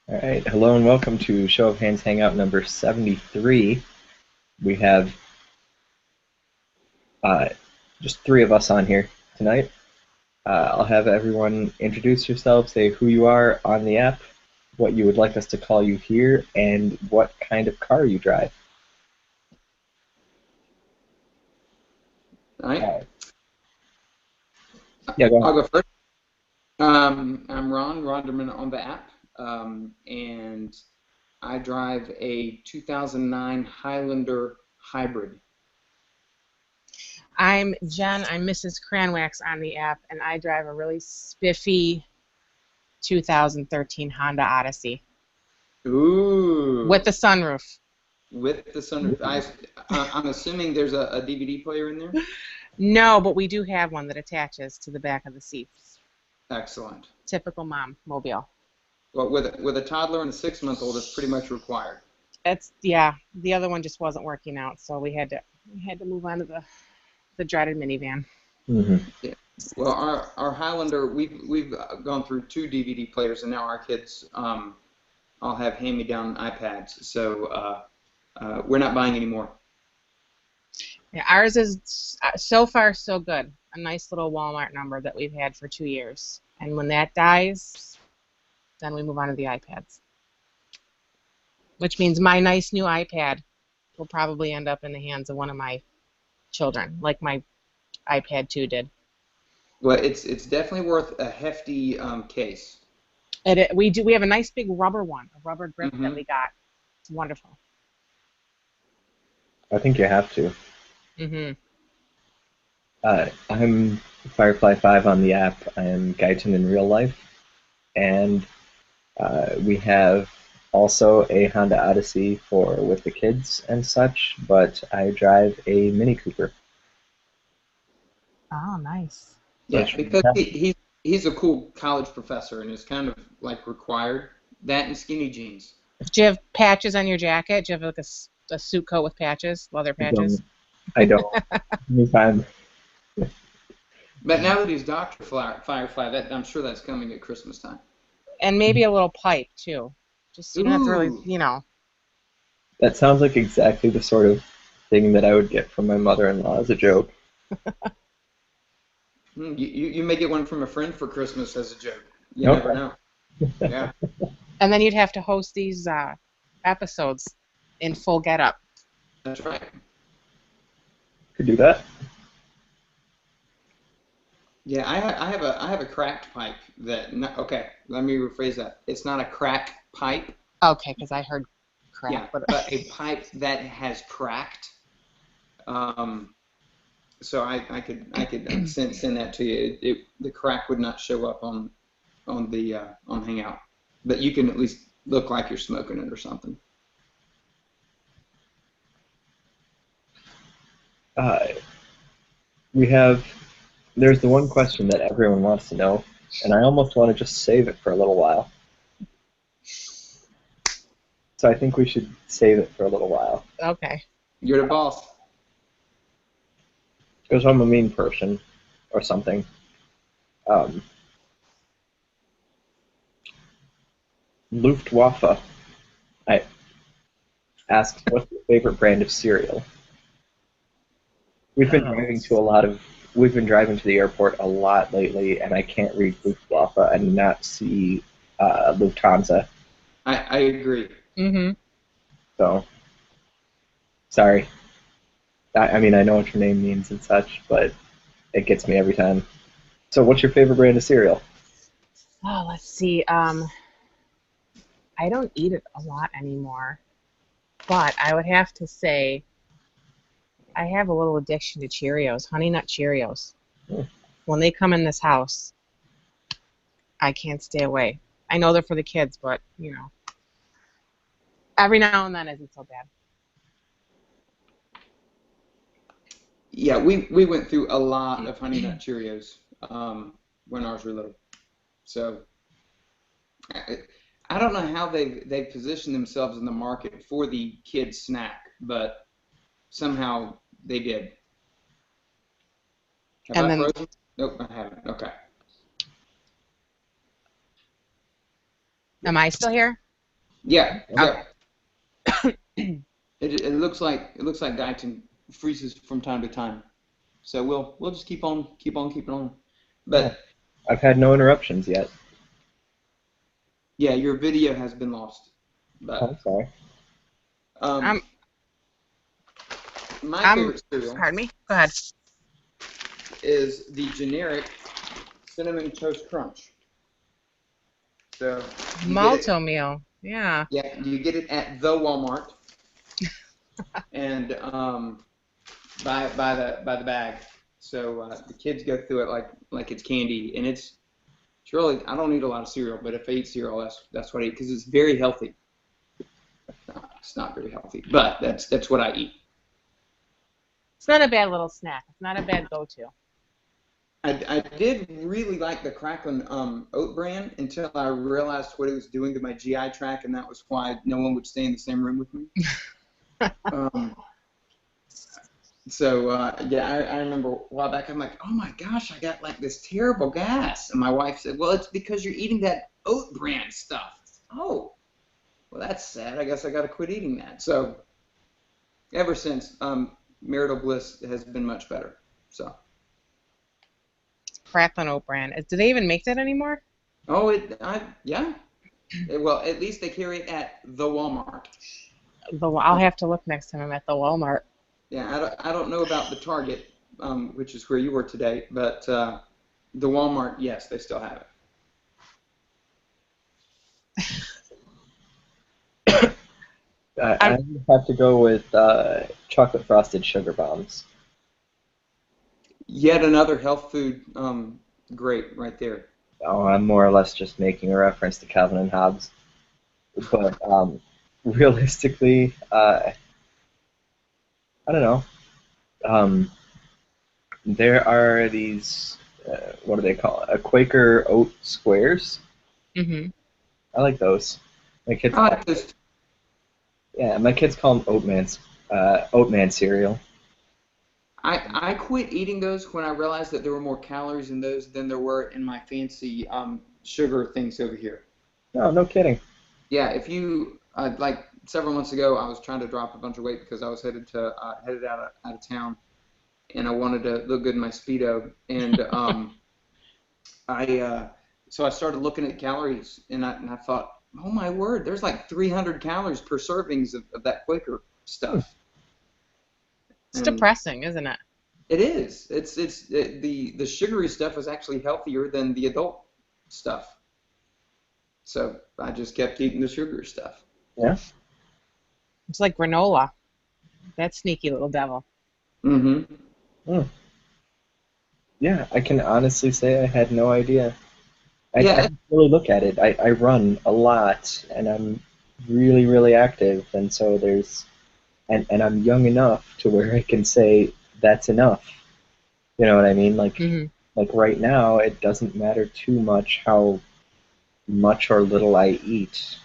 All right, hello and welcome to Show of Hands Hangout number 73. We have uh, just three of us on here tonight. I'll have everyone introduce yourself, say who you are on the app, what you would like us to call you here, and what kind of car you drive. All right. Yeah, go ahead. I'll go first. I'm Ronderman on the app, and I drive a 2009 Highlander hybrid. I'm Jen. I'm MrsCrayonWax on the app, and I drive a really spiffy 2013 Honda Odyssey Ooh. with the sunroof. With the sunroof. I'm assuming there's a DVD player in there? No, but we do have one that attaches to the back of the seats. Excellent. Typical mom mobile. Well, with a toddler and a 6-month-old, it's pretty much required. Yeah. The other one just wasn't working out, so we had to move on to the dreaded minivan. Mm-hmm. Yeah. Well, our Highlander, we've gone through 2 DVD players, and now our kids all have hand-me-down iPads. So we're not buying any more. Yeah, ours is so far so good. A nice little Walmart number that we've had for 2 years. And when that dies, then we move on to the iPads. Which means my nice new iPad will probably end up in the hands of one of my children, like my iPad 2 did. Well, it's definitely worth a hefty case. We have a nice big rubber one, a rubber grip that we got. It's wonderful. I think you have to. Mm-hmm. I'm Firefly 5 on the app. I am Guyton in real life. And we have also a Honda Odyssey with the kids and such, but I drive a Mini Cooper. Oh, nice. Yeah, because he's a cool college professor, and it's kind of like required. That and skinny jeans. Do you have patches on your jacket? Do you have like a suit coat with patches, leather patches? I don't. Anytime. But now that he's Dr. Firefly, I'm sure that's coming at Christmas time. And maybe a little pipe, too. Just, you don't have to really, That sounds like exactly the sort of thing that I would get from my mother-in-law as a joke. You may get one from a friend for Christmas as a joke. You Okay. never know. Yeah. And then you'd have to host these episodes in full getup. That's right. Could do that. Yeah, I have a cracked pipe that. Okay, let me rephrase that. It's not a crack pipe. Okay, because I heard crack. Yeah, but a pipe that has cracked. So I could send that to you. The crack would not show up on Hangout, but you can at least look like you're smoking it or something. There's the one question that everyone wants to know, and I almost want to just save it for a little while. So I think we should save it for a little while. Okay. You're the boss. Because I'm a mean person, or something. Luftwaffe. I asked, what's your favorite brand of cereal? We've been driving to the airport a lot lately, and I can't read Luftwaffe and not see Lufthansa. I agree. Mm-hmm. So, sorry. I mean, I know what your name means and such, but it gets me every time. So, what's your favorite brand of cereal? Oh, let's see. I don't eat it a lot anymore, but I would have to say I have a little addiction to Cheerios, Honey Nut Cheerios. When they come in this house, I can't stay away. I know they're for the kids, but, every now and then isn't so bad. Yeah, we went through a lot of Honey Nut Cheerios when ours were little. So I don't know how they've positioned themselves in the market for the kids snack, but somehow they did. Have I frozen? Nope, I haven't. Okay. Am I still here? Yeah, Okay. yeah. It looks like Guyton freezes from time to time. So we'll just keeping on. Yeah. But I've had no interruptions yet. yeah, your video has been lost. Oh, But I'm sorry. um, my I'm. favorite cereal Pardon me. Go ahead. is the generic Cinnamon Toast Crunch. So you get it, Malto meal. Yeah. yeah, you get it at the Walmart, and by the bag. So the kids go through it like it's candy, and it's really, I don't eat a lot of cereal, but if I eat cereal, that's what I eat because it's very healthy. It's not very healthy, but that's what I eat. It's not a bad little snack. It's not a bad go-to. I did really like the Cracklin oat bran until I realized what it was doing to my GI tract, and that was why no one would stay in the same room with me. Um, so yeah, I remember a while back, I'm like, oh my gosh, I got like this terrible gas, and my wife said, well, it's because you're eating that oat bran stuff. Oh, well, that's sad. I guess I got to quit eating that. So ever since, marital bliss has been much better. So. Cracklin oat bran. Do they even make that anymore? Oh, yeah. Well, at least they carry it at the Walmart. I'll have to look next time I'm at the Walmart. Yeah, I don't know about the Target, which is where you were today, but the Walmart, yes, they still have it. I would have to go with chocolate frosted sugar bombs. Yet another health food, great right there. Oh, I'm more or less just making a reference to Calvin and Hobbes. But realistically, I don't know. Um, there are these, what do they call it? A Quaker oat squares. Mm-hmm. I like those. My kids, I like this. yeah, my kids call them Oatman cereal. I quit eating those when I realized that there were more calories in those than there were in my fancy sugar things over here. No, no kidding. Yeah, if you like several months ago, I was trying to drop a bunch of weight because I was headed out of town, and I wanted to look good in my speedo, and I so I started looking at calories, and I thought, oh my word, there's like 300 calories per servings of that Quaker Hmm. stuff, It's and depressing, isn't it? it is. The sugary stuff is actually healthier than the adult stuff, so I just kept eating the sugar stuff. Yeah. It's like granola. That sneaky little devil. Mm-hmm. Hmm. Yeah, I can honestly say I had no idea. I Yeah, didn't really look at it. I run a lot, and I'm really, really active, and so and I'm young enough to where I can say that's enough. You know what I mean? Mm-hmm. Like right now, it doesn't matter too much how much or little I eat.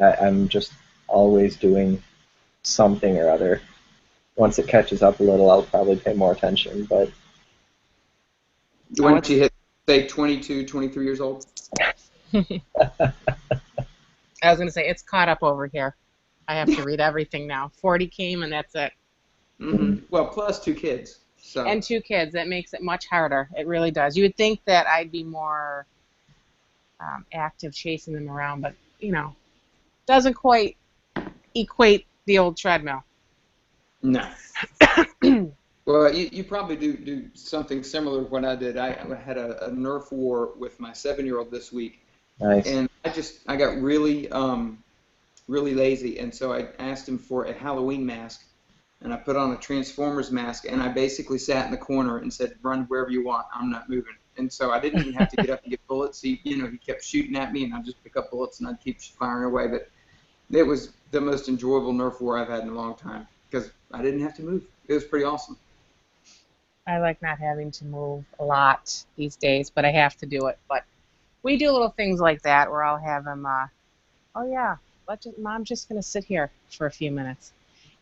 I'm just always doing something or other. Once it catches up a little, I'll probably pay more attention, but Oh, once you it's. hit, say, 22, 23 years old. I was gonna say it's caught up over here. I have to read everything now. 40 came and that's it. mm, Well, plus two kids. So, And two kids. That makes it much harder. It really does. You would think that I'd be more active chasing them around, but doesn't quite equate the old treadmill. no. Well, you probably do something similar to what I did. I had a Nerf war with my 7-year-old this week, nice. and I got really lazy, and so I asked him for a Halloween mask, and I put on a Transformers mask, and I basically sat in the corner and said, "Run wherever you want. I'm not moving." And so I didn't even have to get up and get bullets. He kept shooting at me, and I'd just pick up bullets and I'd keep firing away. But it was the most enjoyable Nerf war I've had in a long time because I didn't have to move. It was pretty awesome. I like not having to move a lot these days, but I have to do it. But we do little things like that where I'll have him, oh yeah, Mom's just going to sit here for a few minutes.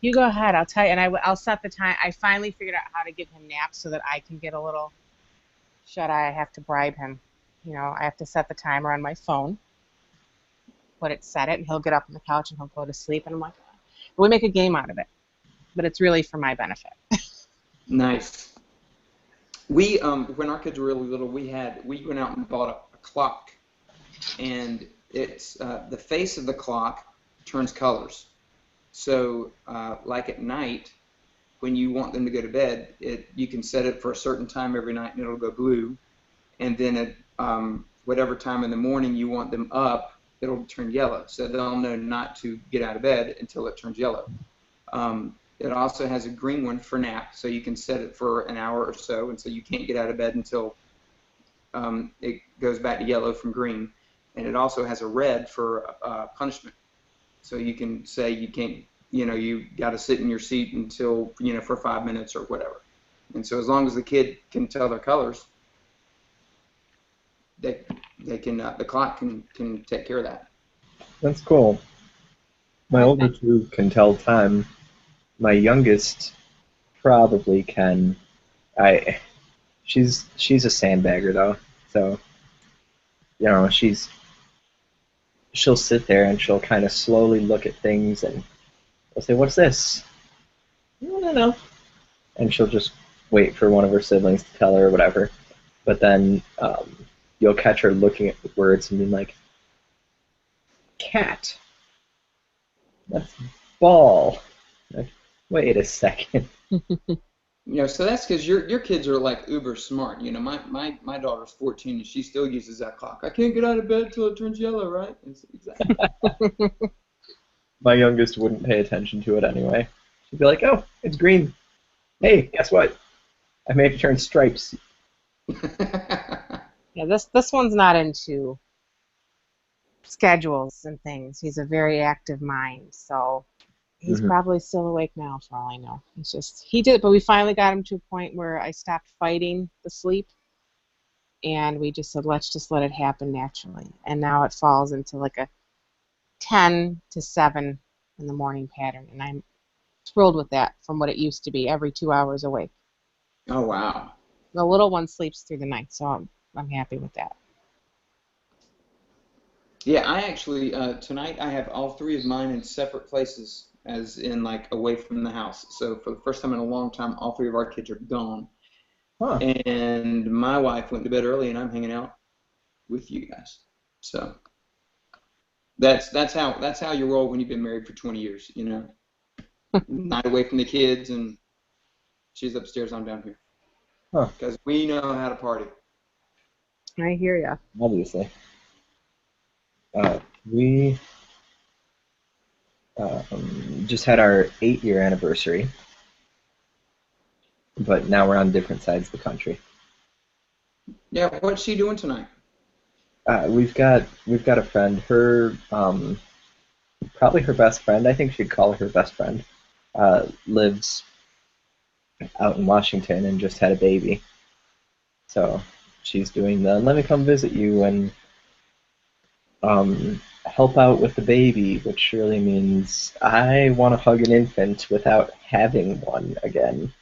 You go ahead, I'll tell you, and I'll set the time. I finally figured out how to give him naps so that I can get a little shut eye. I have to bribe him. I have to set the timer on my phone. put it, set it, and he'll get up on the couch and he'll go to sleep. And I'm like, we make a game out of it, but it's really for my benefit. Nice. We when our kids were really little, we went out and bought a clock, and it's the face of the clock turns colors. So like at night, when you want them to go to bed, you can set it for a certain time every night, and it'll go blue. And then at whatever time in the morning you want them up, it'll turn yellow. So they'll know not to get out of bed until it turns yellow. It also has a green one for nap, so you can set it for an hour or so, and so you can't get out of bed until it goes back to yellow from green. And it also has a red for punishment. So you can say you can't, you got to sit in your seat until, for 5 minutes or whatever. And so as long as the kid can tell their colors, they can the clock can take care of that. That's cool. My older two can tell time. My youngest probably can. She's a sandbagger though, so she'll sit there and she'll kind of slowly look at things and I'll say, "What's this?" "I don't know," and she'll just wait for one of her siblings to tell her or whatever. But then you'll catch her looking at the words and being like, "Cat. That's ball." Like, wait a second. So that's because your kids are like uber smart. My daughter's 14 and she still uses that clock. I can't get out of bed until it turns yellow, right? Exactly. My youngest wouldn't pay attention to it anyway. She'd be like, "Oh, it's green. Hey, guess what? I made it turn stripes." Yeah, this one's not into schedules and things. He's a very active mind, so he's probably still awake now for all I know. It's just but we finally got him to a point where I stopped fighting the sleep, and we just said, let's just let it happen naturally. And now it falls into like a 10 to 7 in the morning pattern, and I'm thrilled with that from what it used to be, every 2 hours awake. Oh, wow. The little one sleeps through the night, so I'm happy with that. Yeah, I actually, tonight I have all three of mine in separate places, as in like away from the house. So for the first time in a long time, all three of our kids are gone. Huh. And my wife went to bed early, and I'm hanging out with you guys. So that's how you roll when you've been married for 20 years, Night away from the kids, and she's upstairs, I'm down here. Huh. Because we know how to party. I hear ya. Obviously. We just had our 8-year anniversary, but now we're on different sides of the country. Yeah, what's she doing tonight? We've got a friend. Her probably her best friend. I think she'd call her best friend. Lives out in Washington and just had a baby. So she's doing the let me come visit you and help out with the baby, which really means I want to hug an infant without having one again.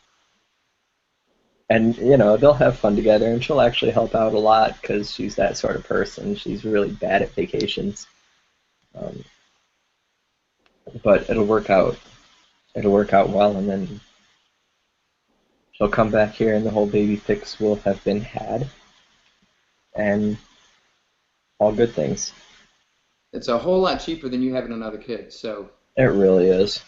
And, they'll have fun together, and she'll actually help out a lot because she's that sort of person. She's really bad at vacations. But it'll work out. It'll work out well, and then she'll come back here, and the whole baby fix will have been had. And all good things. It's a whole lot cheaper than you having another kid, so. It really is.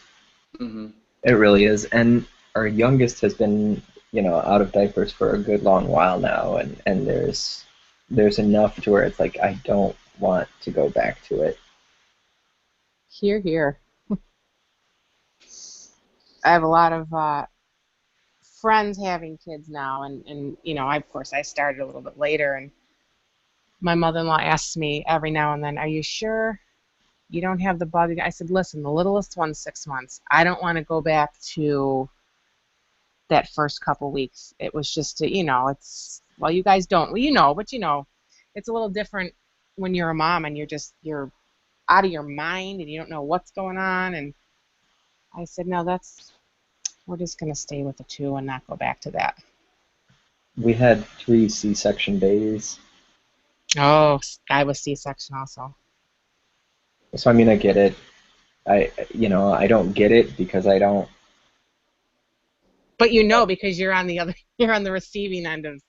Mm-hmm. It really is. And our youngest has been, out of diapers for a good long while now, and there's enough to where it's like I don't want to go back to it. Hear, hear. I have a lot of friends having kids now, and of course I started a little bit later, and my mother-in-law asks me every now and then, "Are you sure you don't have the bug?" I said, "Listen, the littlest one's 6 months. I don't want to go back to that first couple weeks. It was just it's, well, you guys don't, well, but it's a little different when you're a mom and you're out of your mind and you don't know what's going on." And I said, "No, we're just going to stay with the 2 and not go back to that." We had 3 C-section babies. Oh, I was C-section also. So I mean, I get it. I don't get it because I don't. But because you're on the other, you're on the receiving end of.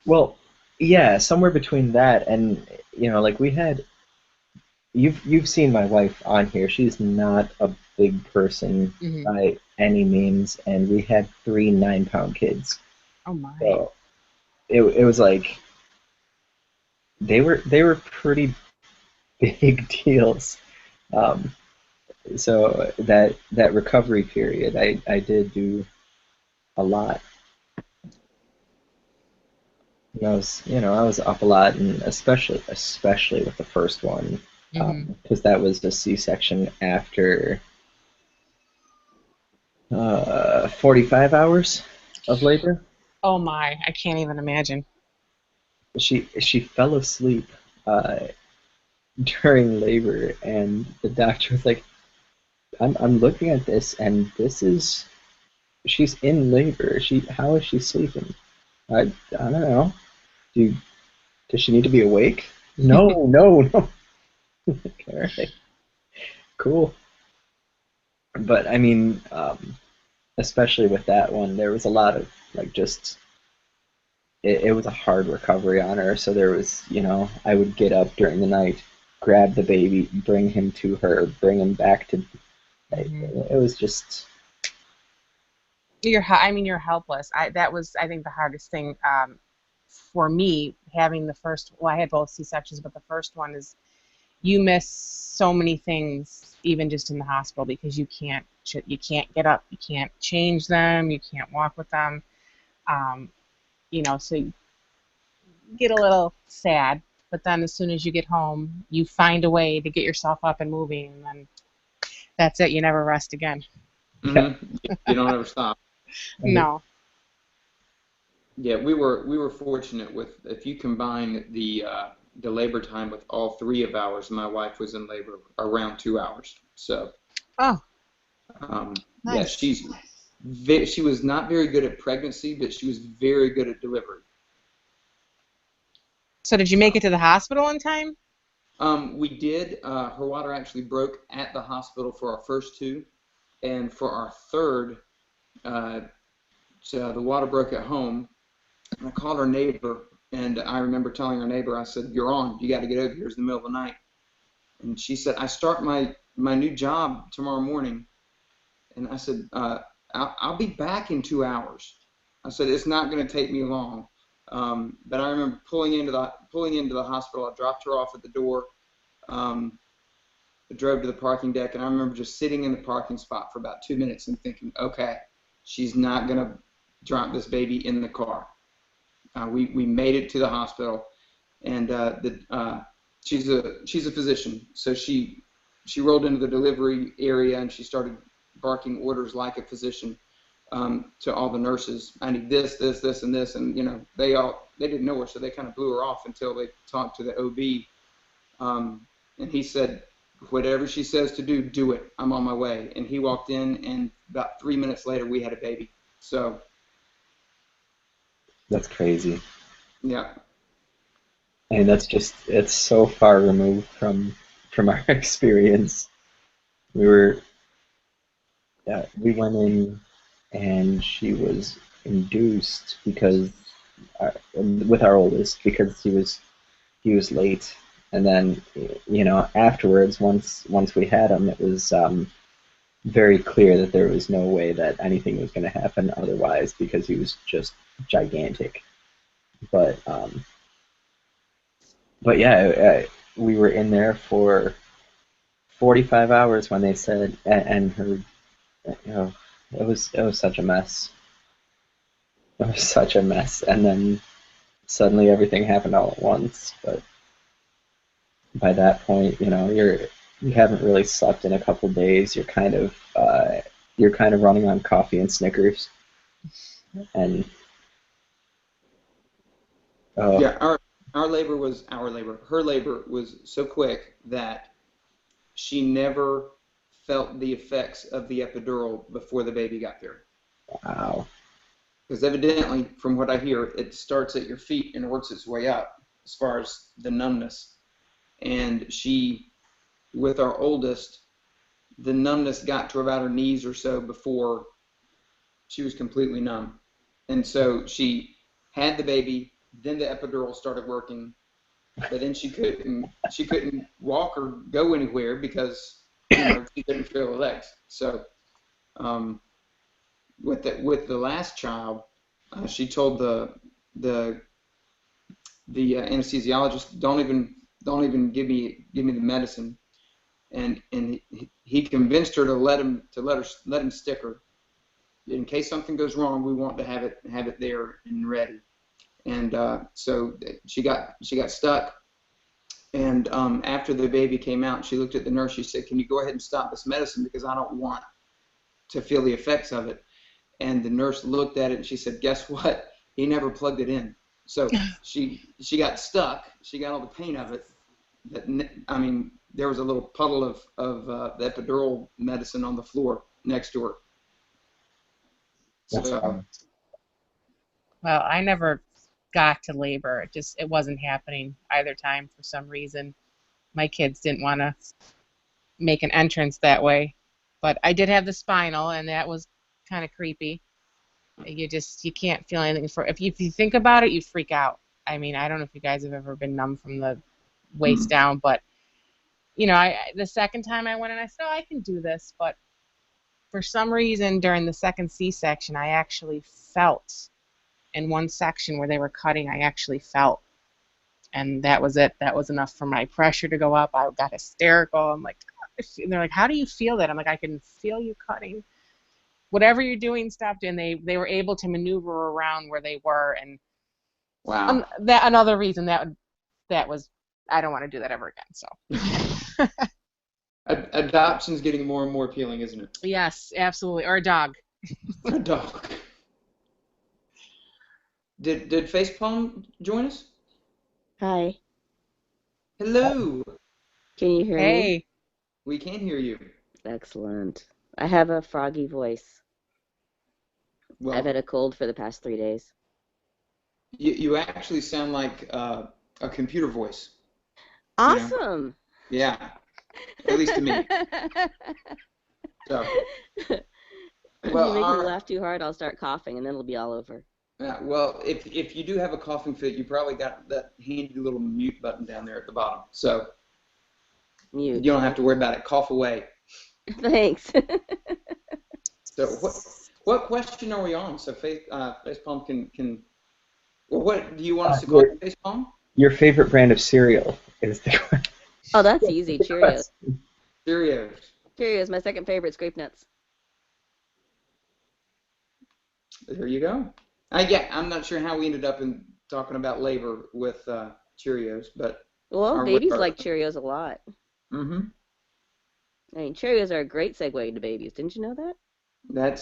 Well, yeah, somewhere between that and like we had. You've seen my wife on here. She's not a big person Mhm. by any means, and we had three 9-pound kids. Oh my. So it was like they were pretty big deals. Um, so that recovery period, I did do a lot. I was up a lot, and especially with the first one, Mhm. because that was the C-section after 45 hours of labor. Oh my. I can't even imagine. She fell asleep uh, during labor, and the doctor was like, I'm looking at this, and this is she's in labor. How is she sleeping? I don't know. Do does she need to be awake? No, no, no. Okay, all right, cool. But I mean, especially with that one, there was a lot of like just it was a hard recovery on her. So there was, I would get up during the night, grab the baby, bring him to her, bring him back to. Mhm. It was just I mean, you're helpless. That was, I think, the hardest thing for me having the first. Well, I had both C-sections, but the first one is you miss so many things, even just in the hospital, because you can't get up, you can't change them, you can't walk with them. Um, so you get a little sad. But then as soon as you get home, you find a way to get yourself up and moving, and then that's it. You never rest again. yeah. You don't ever stop. No. Yeah, we were fortunate with if you combine the labor time with all three of ours, my wife was in labor around 2 hours. So Oh, yeah, nice. she was not very good at pregnancy, but she was very good at delivery. So did you make So it to the hospital in time? we did. Her water actually broke at the hospital for our first two, and for our third, uh, so the water broke at home. And I called our neighbor, and I remember telling our neighbor, I said, "You're on. You got to get over here. It's the middle of the night." And she said, "I start my new job tomorrow morning." And I said, I'll be back in 2 hours." I said, "It's not going to take me long." But I remember pulling into the hospital. I dropped her off at the door. Um, I drove to the parking deck, and I remember just sitting in the parking spot for about 2 minutes and thinking, "Okay, she's not going to drop this baby in the car." We made it to the hospital, and she's a physician, so she rolled into the delivery area and she started barking orders like a physician to all the nurses. "I need this, this, this, and this," and they didn't know her, so they kind of blew her off until they talked to the OB, and he said, "Whatever she says to do, do it. I'm on my way." And he walked in, and about 3 minutes later, we had a baby. So That's crazy. yeah. I mean, it's so far removed from our experience. We were we went in and she was induced because with our oldest because he was late, and then afterwards once we had him, it was very clear that there was no way that anything was going to happen otherwise because he was just gigantic. But yeah, we were in there for 45 hours when they said, and her, it was such a mess. It was such a mess, and then suddenly everything happened all at once. But by that point, you haven't really slept in a couple days. You're kind of running on coffee and Snickers, and oh, Yeah, her labor was so quick that she never felt the effects of the epidural before the baby got there. wow, Because evidently, from what I hear, it starts at your feet and works its way up as far as the numbness. And with our oldest, the numbness got to about her knees or so before she was completely numb. And so she had the baby, then the epidural started working, but then she couldn't walk or go anywhere because she couldn't feel her legs. So with the last child, she told the anesthesiologist, don't even give me the medicine, and he convinced her to let him stick her in case something goes wrong. We want to have it there and ready. And so she got stuck. And after the baby came out, she looked at the nurse. She said, "Can you go ahead and stop this medicine because I don't want to feel the effects of it?" And the nurse looked at it and she said, "Guess what? He never plugged it in." So she got stuck. She got all the pain of it. There was a little puddle of the epidural medicine on the floor next to her. So, well, I never got to labor. It wasn't happening either time for some reason. My kids didn't want to make an entrance that way. But I did have the spinal, and that was kind of creepy. You can't feel anything. If you think about it, you freak out. I mean, I don't know if you guys have ever been numb from the waist down, but the second time I went in, I said, "Oh, I can do this," but for some reason during the second C-section, I actually felt in one section where they were cutting, I actually felt, and that was it. That was enough for my pressure to go up. I got hysterical. I'm like, and they're like, "How do you feel that?" I'm like, "I can feel you cutting. Whatever you're doing, stop doing." They were able to maneuver around where they were, and wow. That another reason that was, I don't want to do that ever again. So Adoption's getting more and more appealing, isn't it? yes, absolutely. Or a dog. A dog. Did Facepalm join us? Hi. Hello. Can you hear me? Hey. We can hear you. Excellent. I have a froggy voice. Well, I've had a cold for the past 3 days. you actually sound like a computer voice. Awesome. Yeah. At least to me. So, If you well, make me laugh too hard, I'll start coughing, and then it'll be all over. well, if you do have a coughing fit, you probably got that handy little mute button down there at the bottom. So Mute. you don't have to worry about it. Cough away. Thanks. So what question are we on? So Facepalm can. Well, what do you want us to call you, Facepalm? Your favorite brand of cereal is the question. Oh, that's easy. Cheerios. Cheerios. Cheerios, my second favorite, Scrape Nuts. There you go. Yeah, I'm not sure how we ended up in talking about labor with Cheerios, but Well, babies like Cheerios a lot. Mm-hmm. I mean, Cheerios are a great segue into babies. Didn't you know that?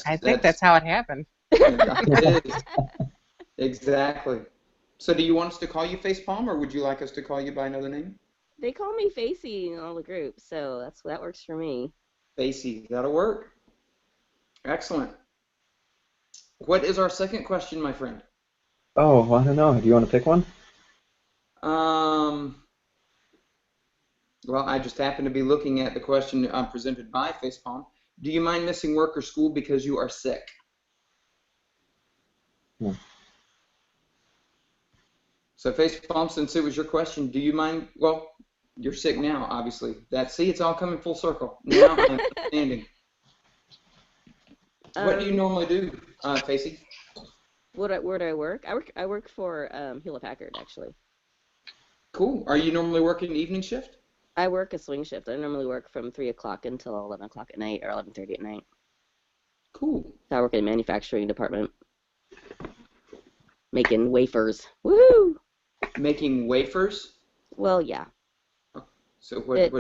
I think that's how it happened. It is. Exactly. So do you want us to call you Facepalm, or would you like us to call you by another name? They call me Facey in all the groups, so that works for me. Facey, that'll work. Excellent. What is our second question, my friend? Oh, I don't know. Do you want to pick one? Well, I just happen to be looking at the question presented by Facepalm. Do you mind missing work or school because you are sick? No. So Facepalm, since it was your question, do you mind? Well, you're sick now, obviously. See, it's all coming full circle. Now I'm understanding. What do you normally do, Facey? Where do I work? I work for Hewlett Packard, actually. Cool. Are you normally working evening shift? I work a swing shift. I normally work from 3 o'clock until 11 o'clock at night or 11:30 at night. Cool. I work in the manufacturing department, making wafers. Woohoo! Making wafers? Well, yeah. So what?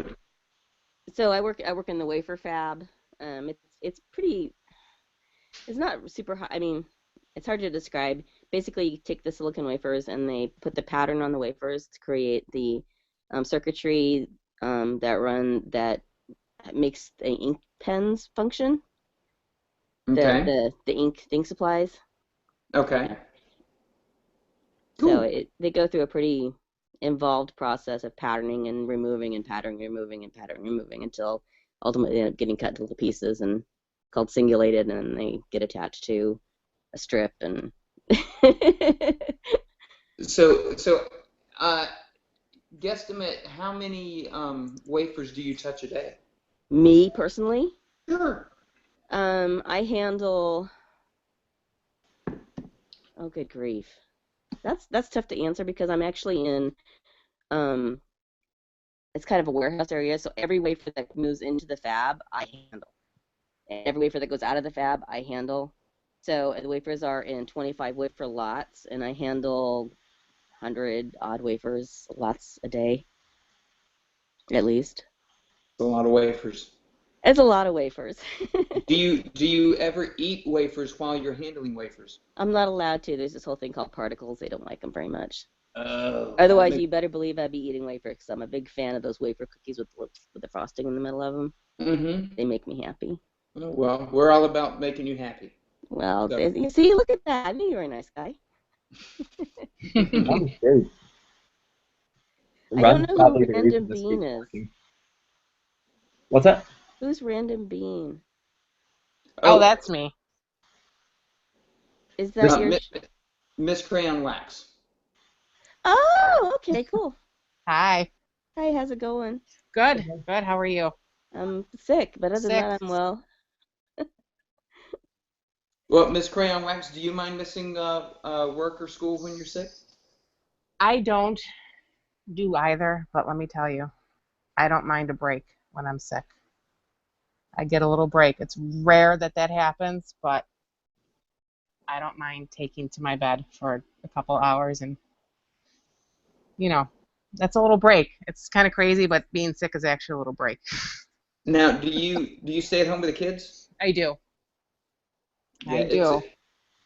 So I work in the wafer fab. It's pretty. It's not super hot. I mean, it's hard to describe. Basically, you take the silicon wafers and they put the pattern on the wafers to create the circuitry that makes the ink pens function. Okay. The ink supplies. Okay. Yeah. Cool. So they go through a pretty involved process of patterning and removing and patterning, removing and patterning, removing until ultimately they end up getting cut into little pieces and called singulated, and they get attached to a strip. And So, guesstimate how many wafers do you touch a day? Me personally, Sure. I handle. Oh, good grief. That's tough to answer because I'm actually in. It's kind of a warehouse area, so every wafer that moves into the fab, I handle. And every wafer that goes out of the fab, I handle. So the wafers are in 25 wafer lots, and I handle 100 odd wafers lots a day, at least. It's a lot of wafers. It's a lot of wafers. Do you ever eat wafers while you're handling wafers? I'm not allowed to. There's this whole thing called particles. They don't like them very much. Oh. Otherwise, you better believe I'd be eating wafers because I'm a big fan of those wafer cookies with the frosting in the middle of them. Mm-hmm. They make me happy. Oh, well, we're all about making you happy. Well, So. you see, look at that. I knew you were a nice guy. That was great. I Ron's don't know probably who the Random reason this Bean week's is. working. What's that? Who's Random Bean? Oh, that's me. Is that your... MrsCrayonWax. Oh, okay, cool. Hi. Hi, how's it going? Good. Good. How are you? I'm sick, but other than that, I'm well. Well, MrsCrayonWax, do you mind missing work or school when you're sick? I don't do either, but let me tell you, I don't mind a break when I'm sick. I get a little break. It's rare that that happens, but I don't mind taking to my bed for a couple hours, and you know, that's a little break. It's kind of crazy, but being sick is actually a little break. Now, do you stay at home with the kids? I do. Yeah, I do.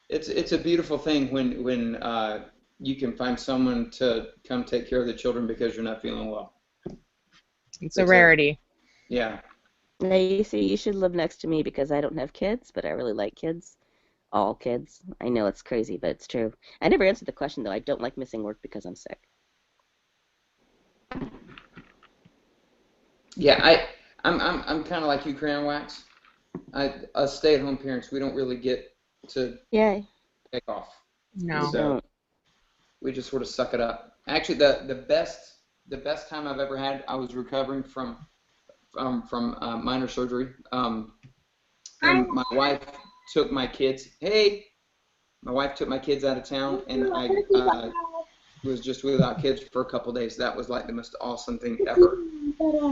It's a beautiful thing when you can find someone to come take care of the children because you're not feeling well. It's a rarity. Yeah. Now, you see, you should live next to me because I don't have kids, but I really like kids. All kids. I know it's crazy, but it's true. I never answered the question, though. I don't like missing work because I'm sick. Yeah, I'm kind of like you, Crayon Wax. Us stay-at-home parents, we don't really get to take off. No. So we just sort of suck it up. Actually, the best time I've ever had, I was recovering from minor surgery. And my wife took my kids. My wife took my kids out of town, and I was just without kids for a couple days. That was like the most awesome thing ever.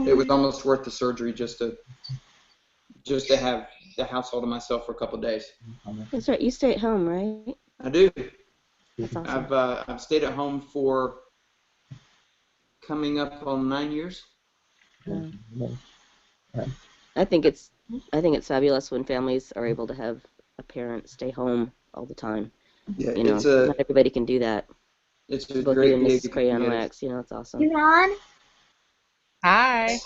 It was almost worth the surgery just to have the household to myself for a couple days. That's right. You stay at home, right? I do. That's awesome. I've stayed at home for coming up on 9 years. I think it's fabulous when families are able to have a parent stay home all the time. Yeah, not everybody can do that. It's a Both great you and gig. Mrs. CrayonWax, it's awesome. You're on? Hi.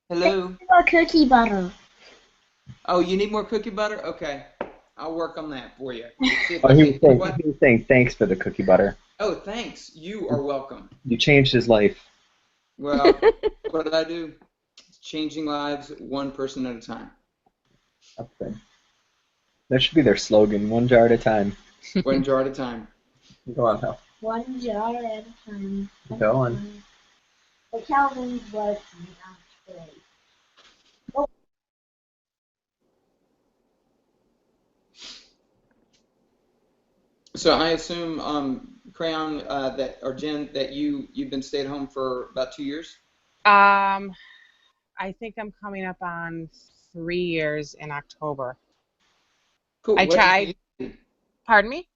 Hello. More cookie butter. Oh, you need more cookie butter? Okay. I'll work on that for you. He was saying thanks for the cookie butter. Oh, thanks. You are welcome. You changed his life. Well, what did I do? Changing lives one person at a time. Okay. That should be their slogan, one jar at a time. One jar at a time. Go on, Hal. One jar at a time. Go on. The Calvin's was not great. So I assume, Crayon, Jen, that you've been stay at home for about 2 years. I think I'm coming up on 3 years in October. Cool. I tried. Pardon me?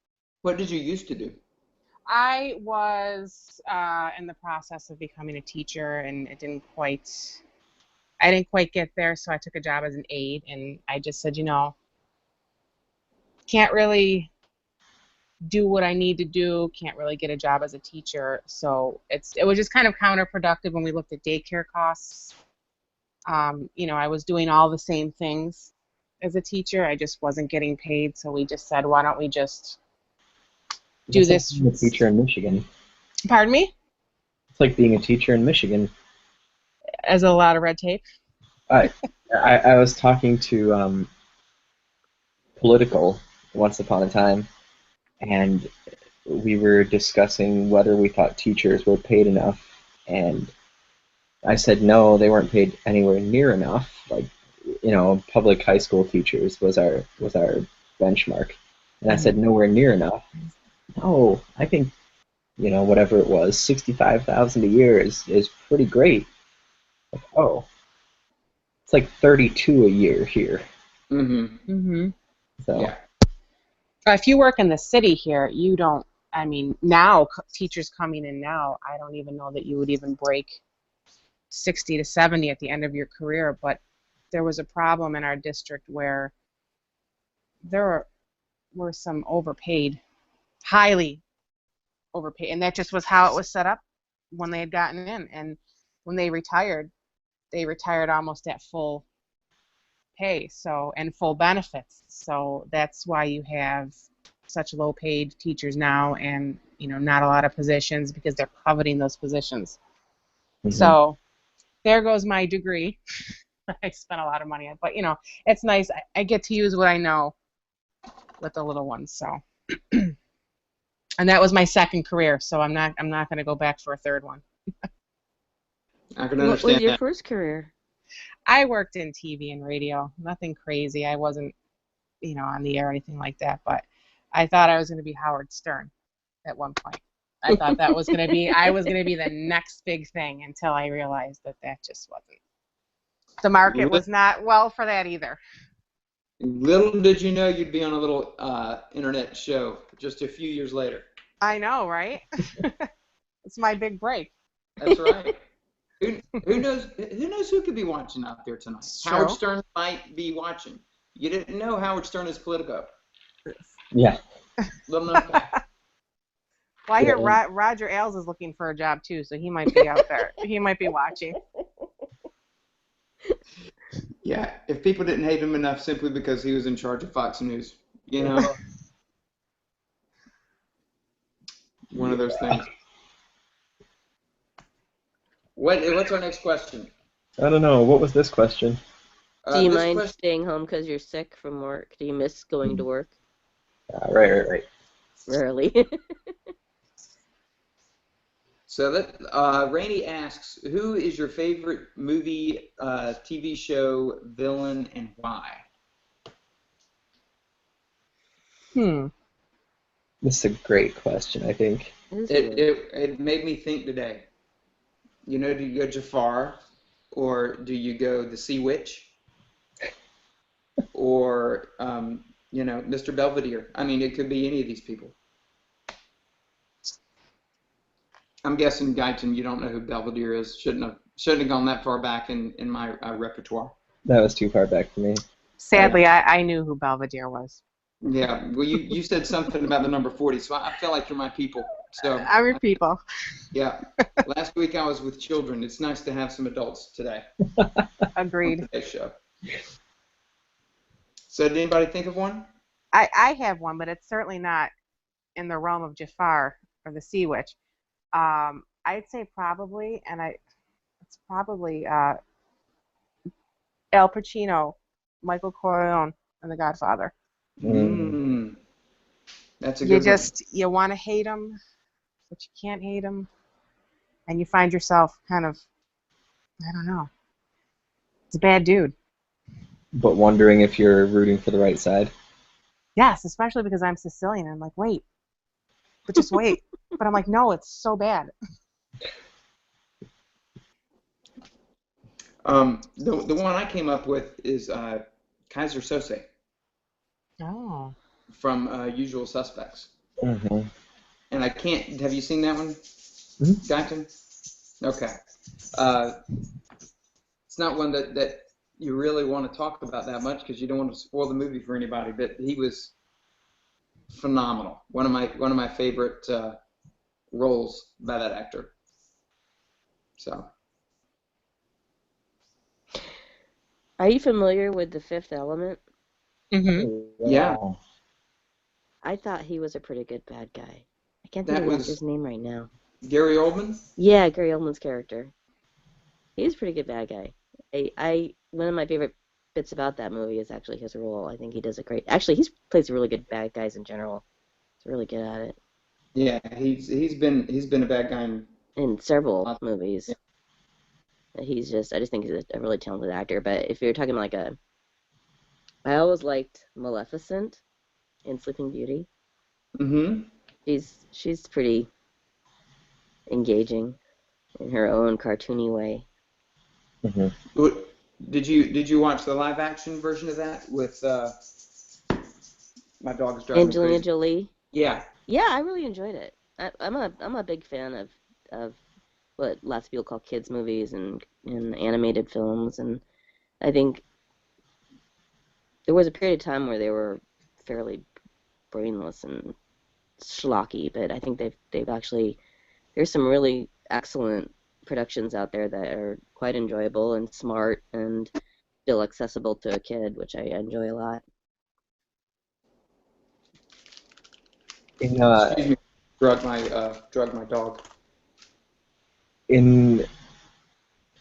What did you used to do? I was in the process of becoming a teacher, and I didn't quite get there, so I took a job as an aide, and I just said, can't really do what I need to do, can't really get a job as a teacher, so it was just kind of counterproductive when we looked at daycare costs. I was doing all the same things as a teacher, I just wasn't getting paid, so we just said, why don't we just do this? I'm a teacher in Michigan. Pardon me? It's like being a teacher in Michigan. As a lot of red tape. I I was talking to Political once upon a time, and we were discussing whether we thought teachers were paid enough, and I said no, they weren't paid anywhere near enough. Like, public high school teachers was our benchmark, and I said nowhere near enough. No, I think whatever it was, 65,000 a year is pretty great. Like, oh, it's like 32 a year here. Mm-hmm. So Yeah. If you work in the city here, you don't. I mean, now teachers coming in now, I don't even know that you would even break 60 to 70 at the end of your career. But there was a problem in our district where there were some overpaid, highly overpaid, and that just was how it was set up when they had gotten in. And when they retired almost at full pay, and full benefits. So that's why you have such low paid teachers now, and not a lot of positions because they're coveting those positions. So there goes my degree. I spent a lot of money on it, but it's nice. I get to use what I know with the little ones. So and that was my second career, so I'm not going to go back for a third one. I can What understand was your that. first career? I worked in TV and radio. Nothing crazy. I wasn't, on the air or anything like that, but I thought I was going to be Howard Stern at one point. I thought I was going to be the next big thing until I realized that just wasn't. The market was not well for that either. Little did you know you'd be on a little internet show just a few years later. I know, right? It's my big break. That's right. Who knows who could be watching out there tonight? Howard Stern might be watching. You didn't know Howard Stern is Politico. yeah. Little known fact. Well, I hear Roger Ailes is looking for a job too, so he might be out there. He might be watching. Yeah, if people didn't hate him enough simply because he was in charge of Fox News, one of those things. What's our next question? I don't know. What was this question? Do you mind staying home because you're sick from work? Do you miss going to work? Right. Rarely. So that Rainey asks, who is your favorite movie, TV show, villain, and why? This is a great question, I think. It made me think today. Do you go Jafar, or do you go the Sea Witch, or Mr. Belvedere? I mean, it could be any of these people. I'm guessing, Guyton, you don't know who Belvedere is. Shouldn't have gone that far back in my repertoire. That was too far back for me. Sadly, I knew who Belvedere was. Yeah, well, you said something about the number 40, so I feel like you're my people. So I'm your people. Yeah. Last week I was with children. It's nice to have some adults today. Agreed. On today's show. So did anybody think of one? I have one, but it's certainly not in the realm of Jafar or the Sea Witch. I'd say probably, it's probably Al Pacino, Michael Corleone, and The Godfather. That's a good one. You want to hate him, but you can't hate him, and you find yourself kind of, I don't know, it's a bad dude. But wondering if you're rooting for the right side. Yes, especially because I'm Sicilian. I'm like, wait, but just wait. But I'm like, no, it's so bad. The one I came up with is Kaiser Sose. Oh. From Usual Suspects. Mm-hmm. And I can't. Have you seen that one, Guyton? Okay. It's not one that you really want to talk about that much because you don't want to spoil the movie for anybody. But he was phenomenal. One of my favorite roles by that actor. So. Are you familiar with The Fifth Element? Mm-hmm. Yeah. I thought he was a pretty good bad guy. I can't think of his name right now. Gary Oldman? Yeah, Gary Oldman's character. He's a pretty good bad guy. One of my favorite bits about that movie is actually his role. I think he does a great. Actually, he plays really good bad guys in general. He's really good at it Yeah, he's been a bad guy in several in movies. yeah. I just think he's a really talented actor. But if you're talking about I always liked Maleficent in Sleeping Beauty. Mm-hmm. She's pretty engaging in her own cartoony way. Mm-hmm. Did you watch the live action version of that with my dog is driving me Angelina crazy? Jolie. Yeah. Yeah, I really enjoyed it. I'm a big fan of what lots of people call kids movies and animated films, and I think there was a period of time where they were fairly brainless and schlocky, but I think they've actually there's some really excellent productions out there that are quite enjoyable and smart and still accessible to a kid, which I enjoy a lot. In Excuse me. Drug my dog. in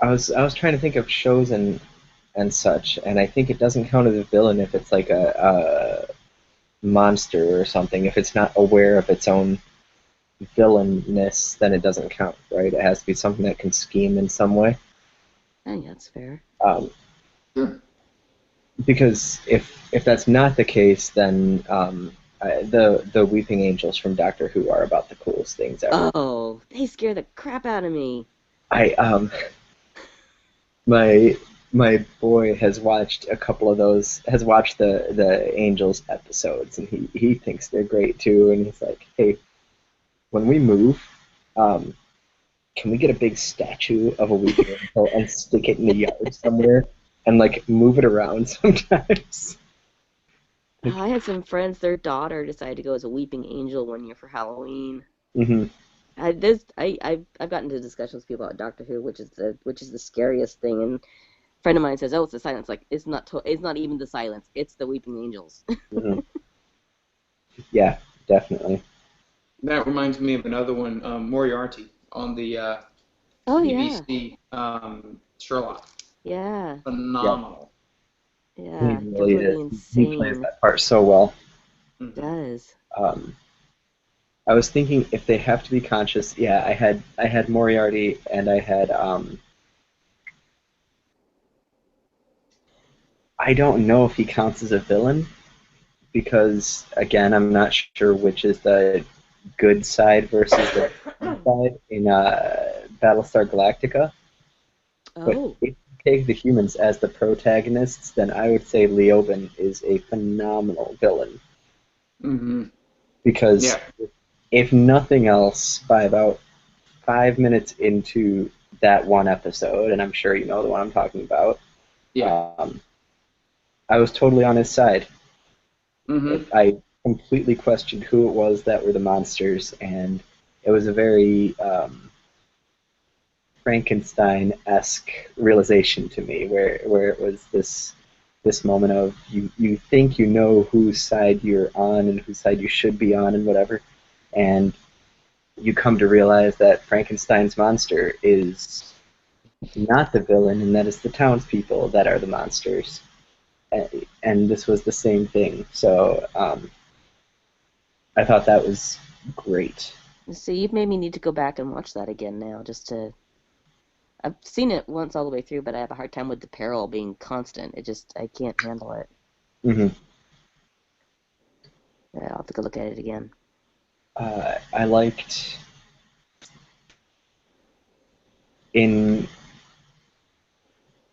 I was trying to think of shows and such, and I think it doesn't count as a villain if it's like a monster or something. If it's not aware of its own villainness, then it doesn't count, right? It has to be something that can scheme in some way. I think that's fair. Sure. Because if that's not the case, then the Weeping Angels from Doctor Who are about the coolest things ever. Oh, they scare the crap out of me. I my boy has watched a couple of those, has watched the Angels episodes, and he thinks they're great too. And he's like, hey, when we move, um, can we get a big statue of a weeping angel and stick it in the yard somewhere and like move it around sometimes? I had some friends, their daughter decided to go as a weeping angel one year for Halloween. Mm-hmm. I've gotten into discussions with people about Doctor Who, which is the scariest thing. And a friend of mine says, "Oh, it's the silence." Like it's not even the silence; it's the weeping angels. Mm-hmm. Yeah, definitely. That reminds me of another one, Moriarty on the Oh yeah, BBC Sherlock. yeah, Yeah, Phenomenal. he yeah. really Completely is. He plays insane. that part so well. Mm-hmm. Does. Um, I was thinking if they have to be conscious, yeah, I had Moriarty and I don't know if he counts as a villain because again I'm not sure which is the good side versus the bad side in Battlestar Galactica. But Oh, if you take the humans as the protagonists, then I would say Leoben is a phenomenal villain Mm-hmm. because Yeah. if nothing else, by about 5 minutes into that one episode, and I'm sure you know the one I'm talking about, Yeah. I was totally on his side. Mm-hmm. I completely questioned who it was that were the monsters, and it was a very Frankenstein-esque realization to me, where it was this moment of you think you know whose side you're on and whose side you should be on and whatever, and you come to realize that Frankenstein's monster is not the villain, and that it's the townspeople that are the monsters. And this was the same thing. So I thought that was great. so you've made me need to go back and watch that again now, just to. I've seen it once all the way through, but I have a hard time with the peril being constant. I can't handle it. Hmm. Yeah, I'll have to go look at it again. I liked in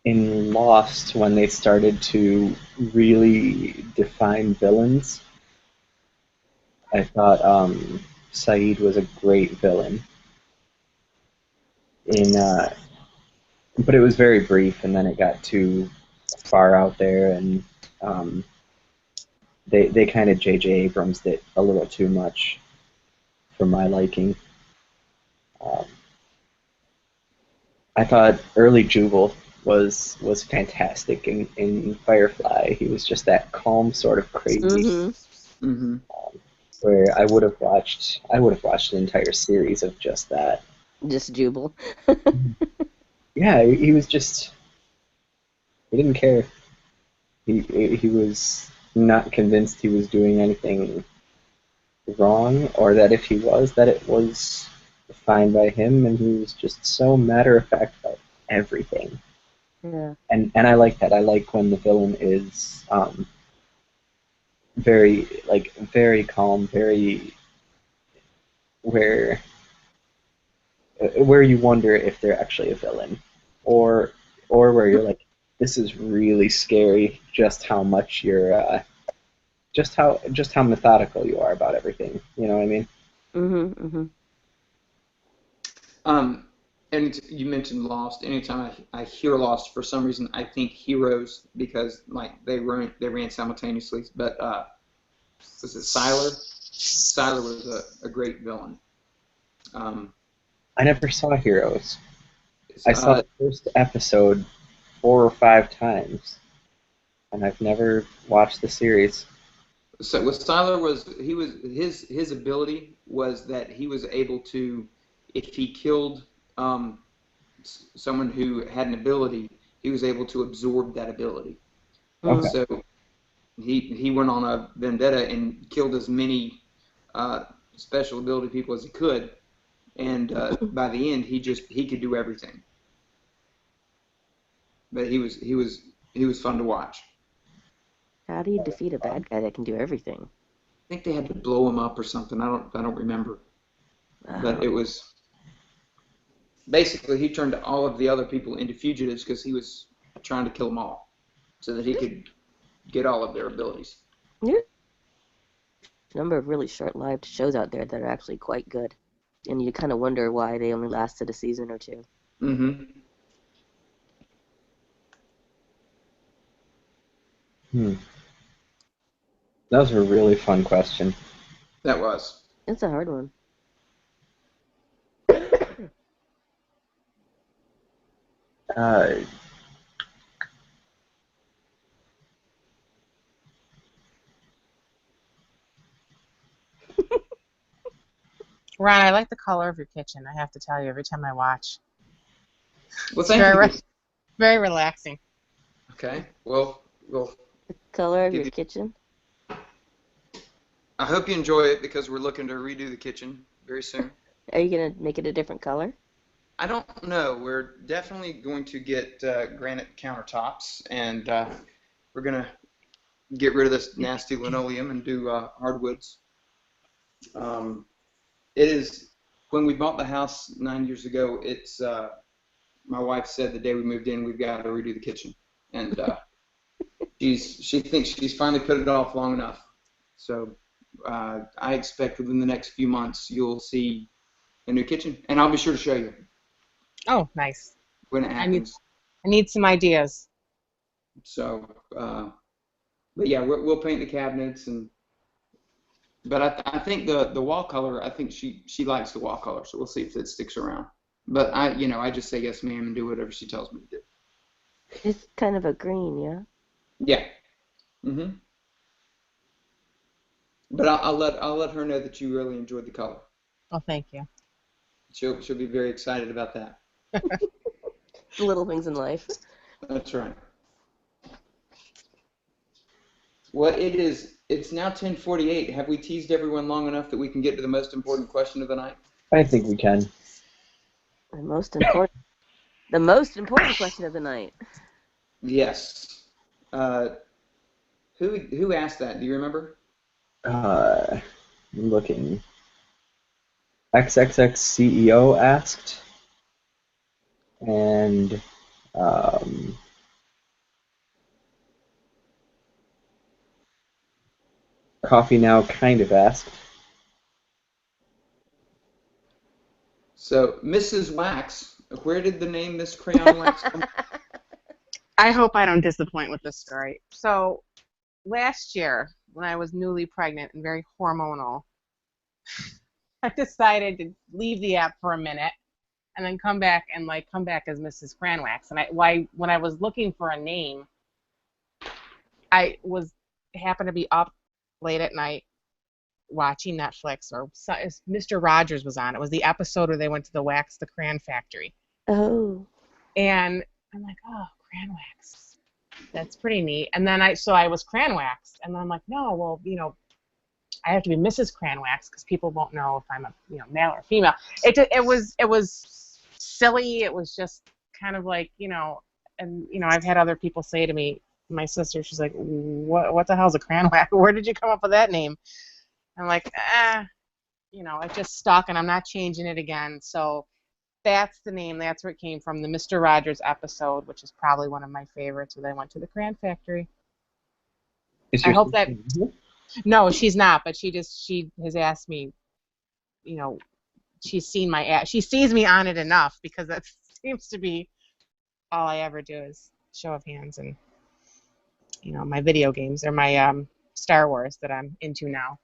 Lost when they started to really define villains. I thought Saeed was a great villain. In but it was very brief, and then it got too far out there, and um, they kind of J.J. Abrams it a little too much for my liking. Um, I thought early Jubal was fantastic in Firefly. He was just that calm sort of crazy. Mm-hmm. Mm-hmm. where I would have watched an entire series of just that. Just Jubal. Yeah, he was just he didn't care. He was not convinced he was doing anything wrong, or that if he was, that it was fine by him, and he was just so matter of fact about everything. Yeah. And I like that. I like when the villain is very calm, very where where you wonder if they're actually a villain, or where you're like, this is really scary. Just how much you're just how methodical you are about everything. You know what I mean? Mhm. Mhm. Um, and you mentioned Lost. Anytime I hear Lost, for some reason I think Heroes because like they ran simultaneously. But was it Siler? Siler was a great villain. Um, I never saw Heroes. it's, I saw the first episode 4 or 5 times, and I've never watched the series. So with Styler was his ability was that he was able to, if he killed someone who had an ability, he was able to absorb that ability. Okay. Mm. So he went on a vendetta and killed as many special ability people as he could, and by the end he could do everything. But he was fun to watch. How do you defeat a bad guy that can do everything? I think they had to blow him up or something. I don't remember, but it was. Basically, he turned all of the other people into fugitives because he was trying to kill them all so that he could get all of their abilities. There's a number of really short-lived shows out there that are actually quite good, and you kind of wonder why they only lasted a season or two. Mm-hmm. Hmm. That was a really fun question. That was. It's a hard one. Uh, Ron, I like the color of your kitchen. I have to tell you, every time I watch, Well, it's thank you. very relaxing. Okay. Well, The color of give your you. kitchen? I hope you enjoy it because we're looking to redo the kitchen very soon. Are you gonna make it a different color? I don't know. We're definitely going to get granite countertops, and we're gonna get rid of this nasty linoleum and do hardwoods. Um, it is when we bought the house 9 years ago. It's my wife said the day we moved in, we've got to redo the kitchen, and she thinks she's finally put it off long enough. So I expect within the next few months you'll see a new kitchen, and I'll be sure to show you Oh, nice. when it I need happens. I need some ideas. So, but yeah, we'll paint the cabinets, and but I think the wall color. I think she likes the wall color, so we'll see if it sticks around. But I just say yes, ma'am, and do whatever she tells me to do. It's kind of a green, yeah? Yeah. Mhm. But I'll let her know that you really enjoyed the color. Oh, thank you. She'll be very excited about that. The little things in life. That's right. Well, it's now 10:48. Have we teased everyone long enough that we can get to the most important question of the night? I think we can. The most important question of the night. Yes. Uh, who asked that? Do you remember? I'm looking. XXX CEO asked, and um, Coffee Now kind of asked. So, Mrs. Wax, where did the name Miss Crayon Wax come from? I hope I don't disappoint with this story. So last year, when I was newly pregnant and very hormonal, I decided to leave the app for a minute and then come back as Mrs. CrayonWax. And when I was looking for a name, I happened to be up late at night watching Netflix, or Mr. Rogers was on. It was the episode where they went to the crayon factory. Oh. And I'm like, oh, crayon wax. That's pretty neat. And then I was crayon waxed, and then I'm like, no, well, I have to be Mrs. Crayon Wax because people won't know if I'm a male or female. It was silly. It was just kind of like and I've had other people say to me, my sister, she's like, what the hell's a crayon wax? Where did you come up with that name? I'm like, it just stuck, and I'm not changing it again. So that's the name. That's where it came from. The Mr. Rogers episode, which is probably one of my favorites, where they went to the crayon factory. Is I your hope that. sister- No, she's not, but she has asked me, she's seen my ad. She sees me on it enough, because that seems to be all I ever do is show of hands and, my video games, or my Star Wars that I'm into now.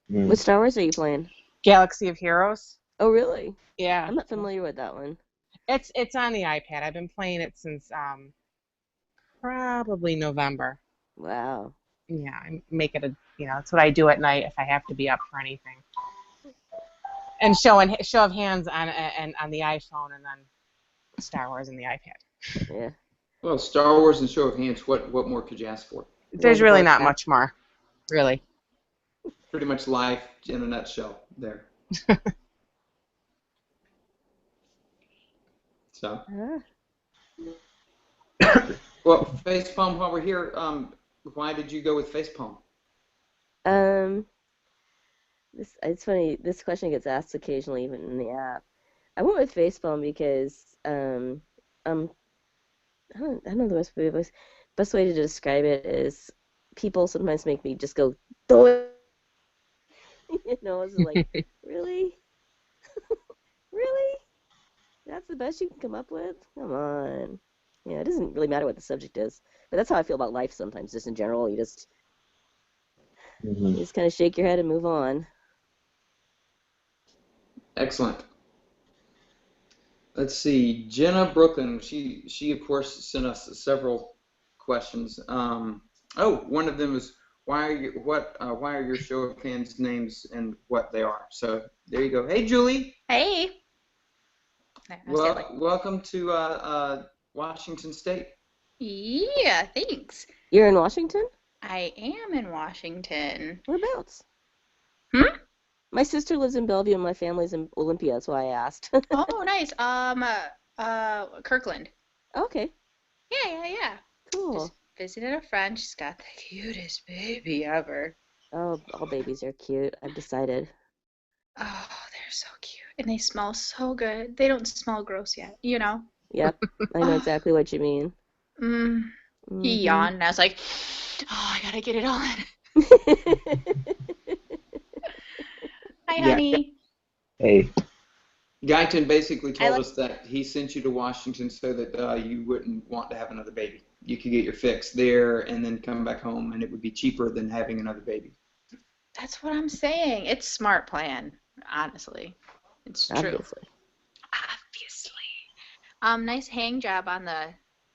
What Star Wars are you playing? Galaxy of Heroes. Oh, really? Yeah. I'm not familiar with that one. It's on the iPad. I've been playing it since probably November. Wow. Yeah, I make it that's what I do at night if I have to be up for anything. And show of hands on the iPhone, and then Star Wars on the iPad. Yeah. Well, Star Wars and show of hands. What more could you ask for? There's really not much more, really. Pretty much life in a nutshell there. So, well, facepalm. While we're here, why did you go with facepalm? It's funny. This question gets asked occasionally, even in the app. I went with facepalm because I don't know the best way to describe it is people sometimes make me just go, do it. It's like, really? Really? That's the best you can come up with? Come on. Yeah, it doesn't really matter what the subject is. But that's how I feel about life sometimes, just in general. You just kind of shake your head and move on. Excellent. Let's see, Jenna Brooklyn. She of course sent us several questions. One of them is why are your show of hands names and what they are. So there you go. Hey, Julie. Hey. Well, welcome to Washington State. Yeah, thanks. You're in Washington? I am in Washington. Whereabouts? My sister lives in Bellevue and my family's in Olympia. That's why I asked. Oh, nice. Kirkland. Okay. Yeah. Cool. Just visited a friend. She's got the cutest baby ever. Oh, all babies are cute. I've decided. Oh, they're so cute. And they smell so good. They don't smell gross yet, Yep. I know exactly what you mean. He yawned, and I was like, oh, I gotta get it on. Hi, honey. Hey. Guyton basically told us that he sent you to Washington so that you wouldn't want to have another baby. You could get your fix there and then come back home, and it would be cheaper than having another baby. That's what I'm saying. It's a smart plan, honestly. It's true. Obviously. Nice hang job on the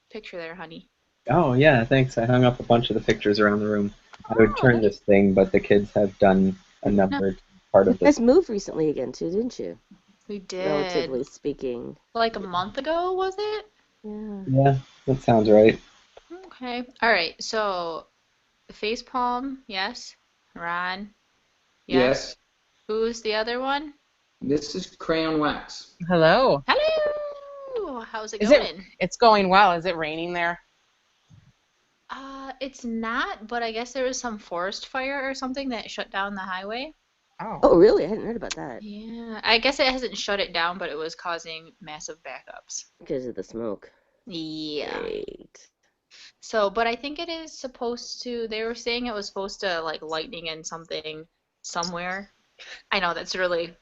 picture there, honey. Oh, yeah, thanks. I hung up a bunch of the pictures around the room. I would turn this thing, but the kids have done another part of You guys this. moved recently again, too, didn't you? We did. Relatively speaking. Like a month ago, was it? Yeah. Yeah, that sounds right. Okay. All right. So, facepalm, yes. Ron, Yes. Who's the other one? This is Crayon Wax. Hello. Hello. How's it going? It's going well. Is it raining there? It's not, but I guess there was some forest fire or something that shut down the highway. Oh, really? I hadn't heard about that. Yeah. I guess it hasn't shut it down, but it was causing massive backups. Because of the smoke. Yeah. Great. So, but I think it is supposed to, they were saying it was supposed to, like, lightning in something somewhere. I know that's really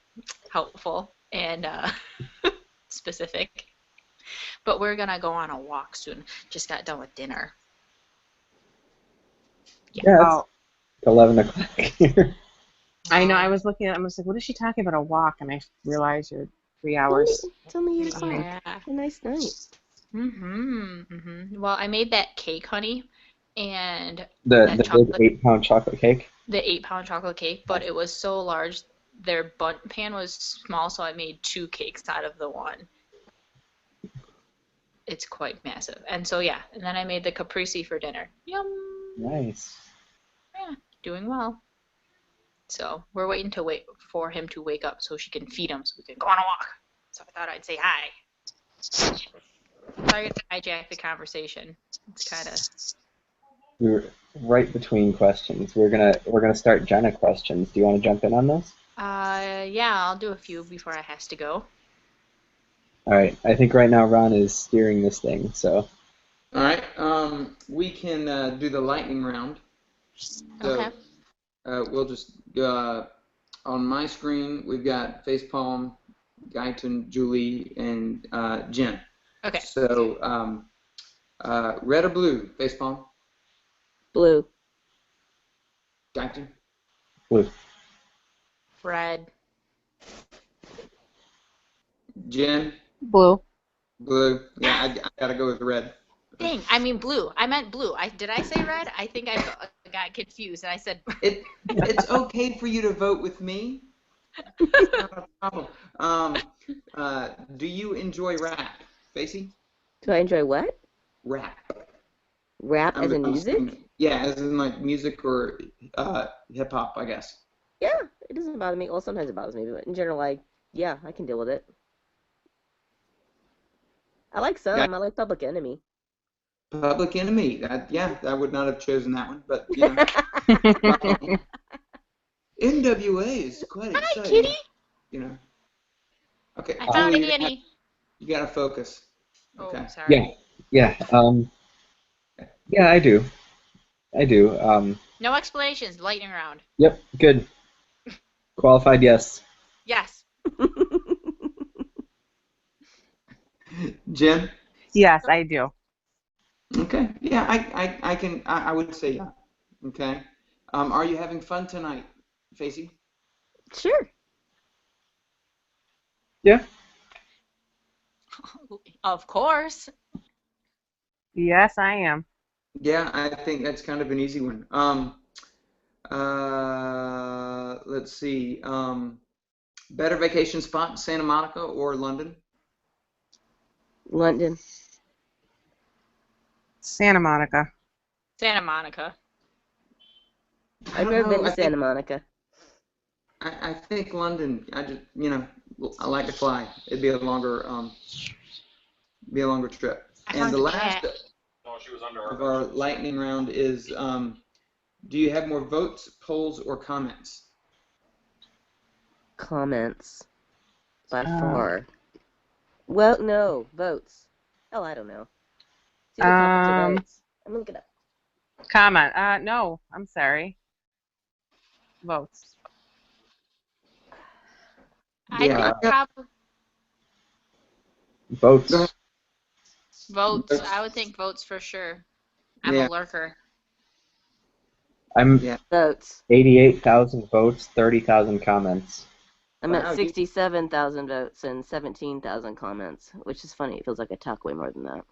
helpful and specific. But we're going to go on a walk soon. Just got done with dinner. Yeah, it's 11 o'clock here. I know. I was looking at. I was like, "What is she talking about? A walk?" And I realized you're 3 hours. Tell me you Yeah. had a nice night. Well, I made that cake, honey, and The that big chocolate, 8-pound chocolate cake. the 8-pound chocolate cake, but it was so large, their bundt pan was small, so I made 2 cakes out of the one. It's quite massive. And so yeah, and then I made the caprese for dinner. Yum. Nice. Yeah, doing well. So we're waiting for him to wake up so she can feed him so we can go on a walk. So I thought I'd say hi. Sorry to hijack the conversation. It's kind of. We were right between questions. We're gonna start Jenna questions. Do you want to jump in on those? Yeah, I'll do a few before I has to go. All right. I think right now Ron is steering this thing. So. All right. We can do the lightning round. So, Okay. we'll just on my screen we've got Facepalm, Guyton, Julie, and Jen. Okay. So red or blue, Facepalm? Blue. Guyton? Blue. Red. Jen? Blue. Blue. Yeah, I gotta go with red. Dang, I mean blue. I meant blue. Did I say red? I think I got confused and I said. It's okay for you to vote with me. It's not a problem. Do you enjoy rap, Facey? Do I enjoy what? Rap. Rap as in I'm music? assuming. Yeah, as in like music or hip hop, I guess. Yeah, it doesn't bother me. Well, sometimes it bothers me, but in general, I can deal with it. I like some. I like Public Enemy. Public Enemy. I would not have chosen that one, but you know. NWA is quite exciting. Hi, kitty. You know. Okay, I found a Julie, kitty. you gotta focus. Okay. Oh, sorry. Yeah. Yeah, I do. No explanations. Lightning round. Yep. Good. Qualified. Yes. Yes. Jen? Yes, I do. Okay. Yeah, I would say yeah. Okay. Are you having fun tonight, Facey? Sure. Yeah. Of course. Yes, I am. Yeah, I think that's kind of an easy one. Let's see. Better vacation spot, Santa Monica or London? London. Santa Monica. Santa Monica. I I've don't never know. been to Santa Monica. I think London. I like to fly. It'd be a longer trip. I And found the a last cat. of our lightning round is, do you have more votes, polls, or comments? Comments. By far. Well, no. Votes. Oh, I don't know. It's either comments or votes. I'm gonna look it up. Comment. No, I'm sorry. Votes. I Yeah. think probably Votes. Go ahead. votes. I would think votes for sure. I'm Yeah. a lurker. I'm Yeah. Votes. 88,000 votes, 30,000 comments. I'm Wow, at 67,000 votes and 17,000 comments, which is funny. It feels like I talk way more than that.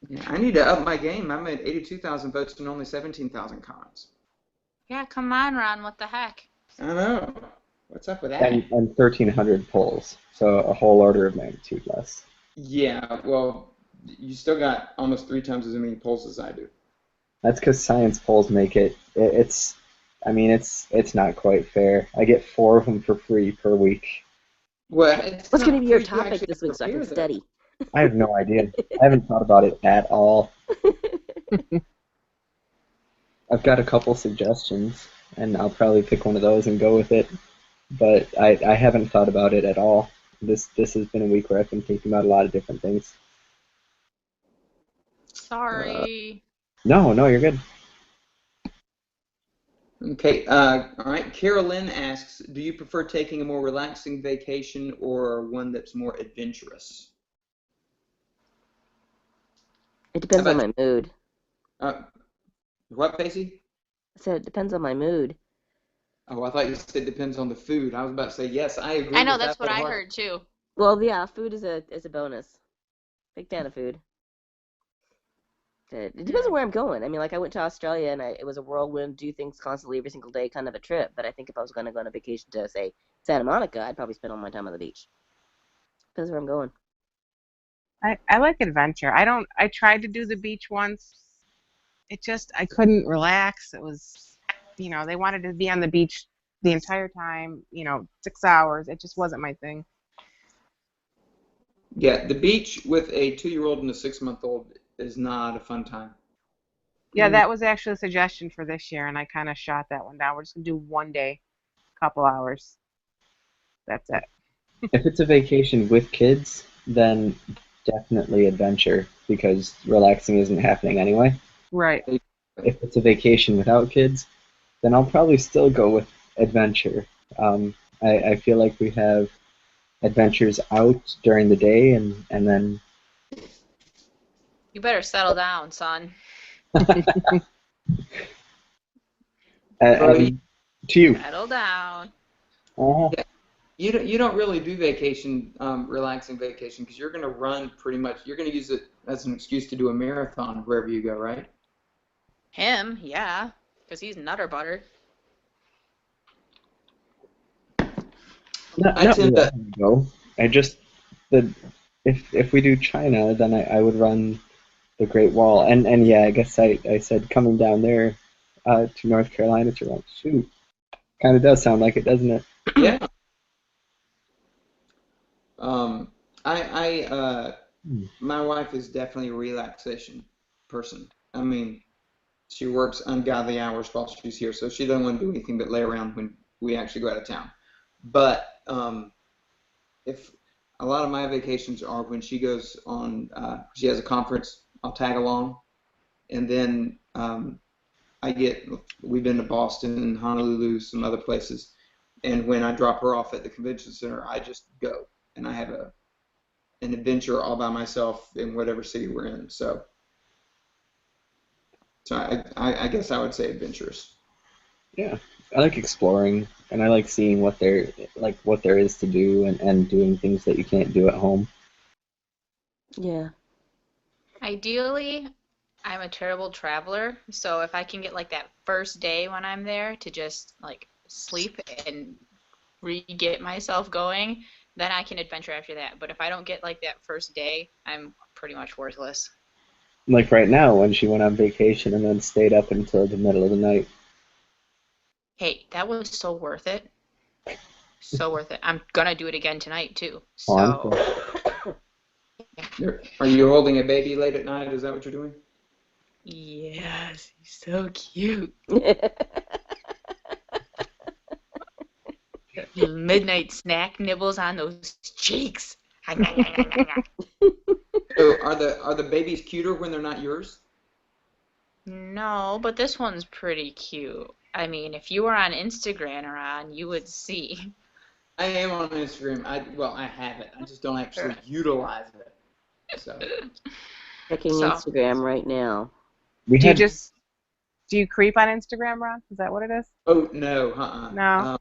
Yeah, I need to up my game. I'm at 82,000 votes and only 17,000 comments. Yeah, come on, Ron. What the heck? I don't know. What's up with that? And 1,300 polls, so a whole order of magnitude less. Yeah, well, you still got almost 3 times as many polls as I do. That's because science polls make it. It's not quite fair. I get 4 of them for free per week. Well, What's going to be your topic this week so I can study? I have no idea. I haven't thought about it at all. I've got a couple suggestions, and I'll probably pick one of those and go with it. But I haven't thought about it at all. This has been a week where I've been thinking about a lot of different things. Sorry. No, you're good. Okay, all right. Carolyn asks, do you prefer taking a more relaxing vacation or one that's more adventurous? It depends on my mood. What, Pacey? I said it depends on my mood. Oh, I thought you said depends on the food. I was about to say, yes, I agree I know with that's that what I wholeheartedly. heard too. Well, yeah, food is a bonus. Big fan of food. Good. It depends on where I'm going. I mean, like I went to Australia and it was a whirlwind, do things constantly every single day kind of a trip. But I think if I was going to go on a vacation to, say, Santa Monica, I'd probably spend all my time on the beach. Depends where I'm going. I like adventure. I tried to do the beach once. I couldn't relax. It was, they wanted to be on the beach the entire time, 6 hours. It just wasn't my thing. Yeah, the beach with a 2-year-old and a 6-month-old is not a fun time. Yeah, that was actually a suggestion for this year, and I kind of shot that one down. We're just gonna do one day, couple hours. That's it. If it's a vacation with kids, then definitely adventure because relaxing isn't happening anyway. Right. If it's a vacation without kids, then I'll probably still go with adventure. I feel like we have adventures out during the day, and then You better settle down, son. Well, to you. Settle down. yeah, you don't really do vacation, relaxing vacation, because you're going to run pretty much. You're going to use it as an excuse to do a marathon wherever you go, right? Him, yeah, because he's nutter butter. Not tend where to. I go. I just if we do China, then I would run the Great Wall, and yeah, I guess I said coming down there to North Carolina to run. Shoot, kind of does sound like it, doesn't it? Yeah. I my wife is definitely a relaxation person. I mean, she works ungodly hours while she's here, so she doesn't want to do anything but lay around when we actually go out of town. But if a lot of my vacations are when she goes on, she has a conference, I'll tag along, and then we've been to Boston, Honolulu, some other places, and when I drop her off at the convention center, I just go, and I have an adventure all by myself in whatever city we're in. So I guess I would say adventurous. Yeah, I like exploring, and I like seeing what there is to do, and doing things that you can't do at home. Yeah. Ideally, I'm a terrible traveler, so if I can get like that first day when I'm there to just like sleep and re-get myself going, then I can adventure after that. But if I don't get like that first day, I'm pretty much worthless. Like right now, when she went on vacation and then stayed up until the middle of the night. Hey, that was so worth it. So worth it. I'm gonna do it again tonight too. Oh, So, Are you holding a baby late at night? Is that what you're doing? yes, he's so cute. Midnight snack nibbles on those cheeks. So are the babies cuter when they're not yours? No, but this one's pretty cute. I mean, if you were on Instagram or on, you would see. I am on Instagram. I have it. I just don't actually utilize it. So Checking So, Instagram right now. we Do you had do you creep on Instagram, Ron? Is that what it is? oh no, No.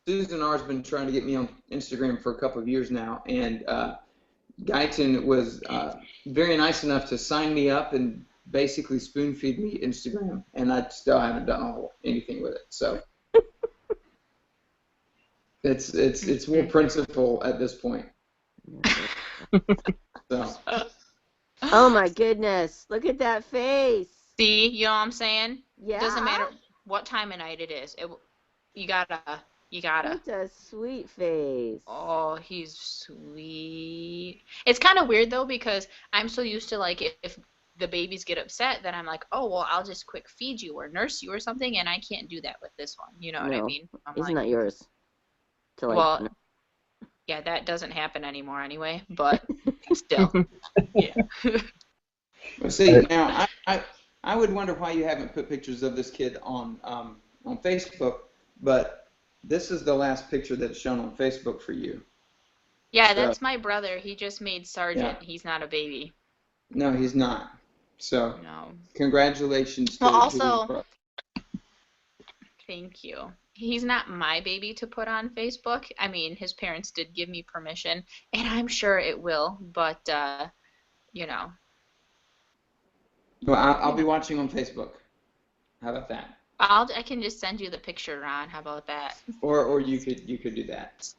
Susan R has been trying to get me on Instagram for a couple of years now, and Guyton was very nice enough to sign me up and basically spoon feed me Instagram, and I still haven't done anything with it. So it's more principle at this point. So Oh my goodness! Look at that face. see, you know what I'm saying? Yeah. It doesn't matter what time of night it is. You gotta. What a sweet face. Oh, he's sweet. It's kind of weird though because I'm so used to like if the babies get upset, then I'm like, oh well, I'll just quick feed you or nurse you or something, and I can't do that with this one. You know what I No, mean? I'm He's like, not yours. To like. well, yeah, that doesn't happen anymore anyway. But still, yeah. Well, see, now I would wonder why you haven't put pictures of this kid on Facebook, but this is the last picture that's shown on Facebook for you. Yeah, So, that's my brother. He just made Sergeant. Yeah. He's not a baby. No, he's not. So No. congratulations to Well, his also, brother. thank you. He's not my baby to put on Facebook. I mean, his parents did give me permission, and I'm sure it will, but, you know. Well, I'll be watching on Facebook. How about that? I can just send you the picture, Ron. How about that? Or you could do that.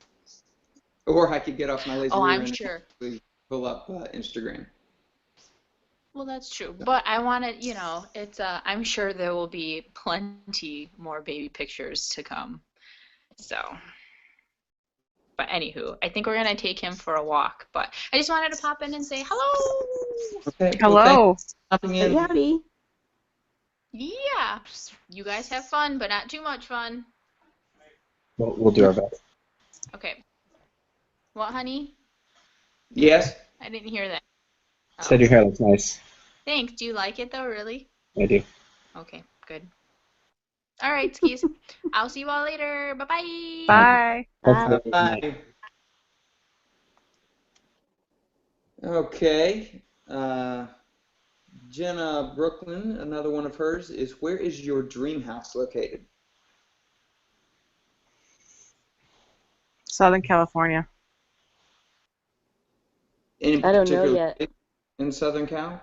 Or I could get off my lazy Oh, rear I'm end sure. and pull up Instagram. Well, that's true. But I wanted, it's I'm sure there will be plenty more baby pictures to come. So, but anywho, I think we're gonna take him for a walk. But I just wanted to pop in and say hello. Okay. Well, thanks Hello. for stopping Hey, in. howdy. Yeah, you guys have fun, but not too much fun. We'll do our best. Okay. What, honey? Yes. I didn't hear that. Said Oh, your hair looks nice. thanks. Do you like it though, really? I do. Okay, good. All right, skis. I'll see you all later. Bye-bye. Bye. Hopefully Bye. tonight. Bye. Okay. Jenna Brooklyn, another one of hers is, where is your dream house located? Southern California. Any I don't know particular yet. place in Southern Cal?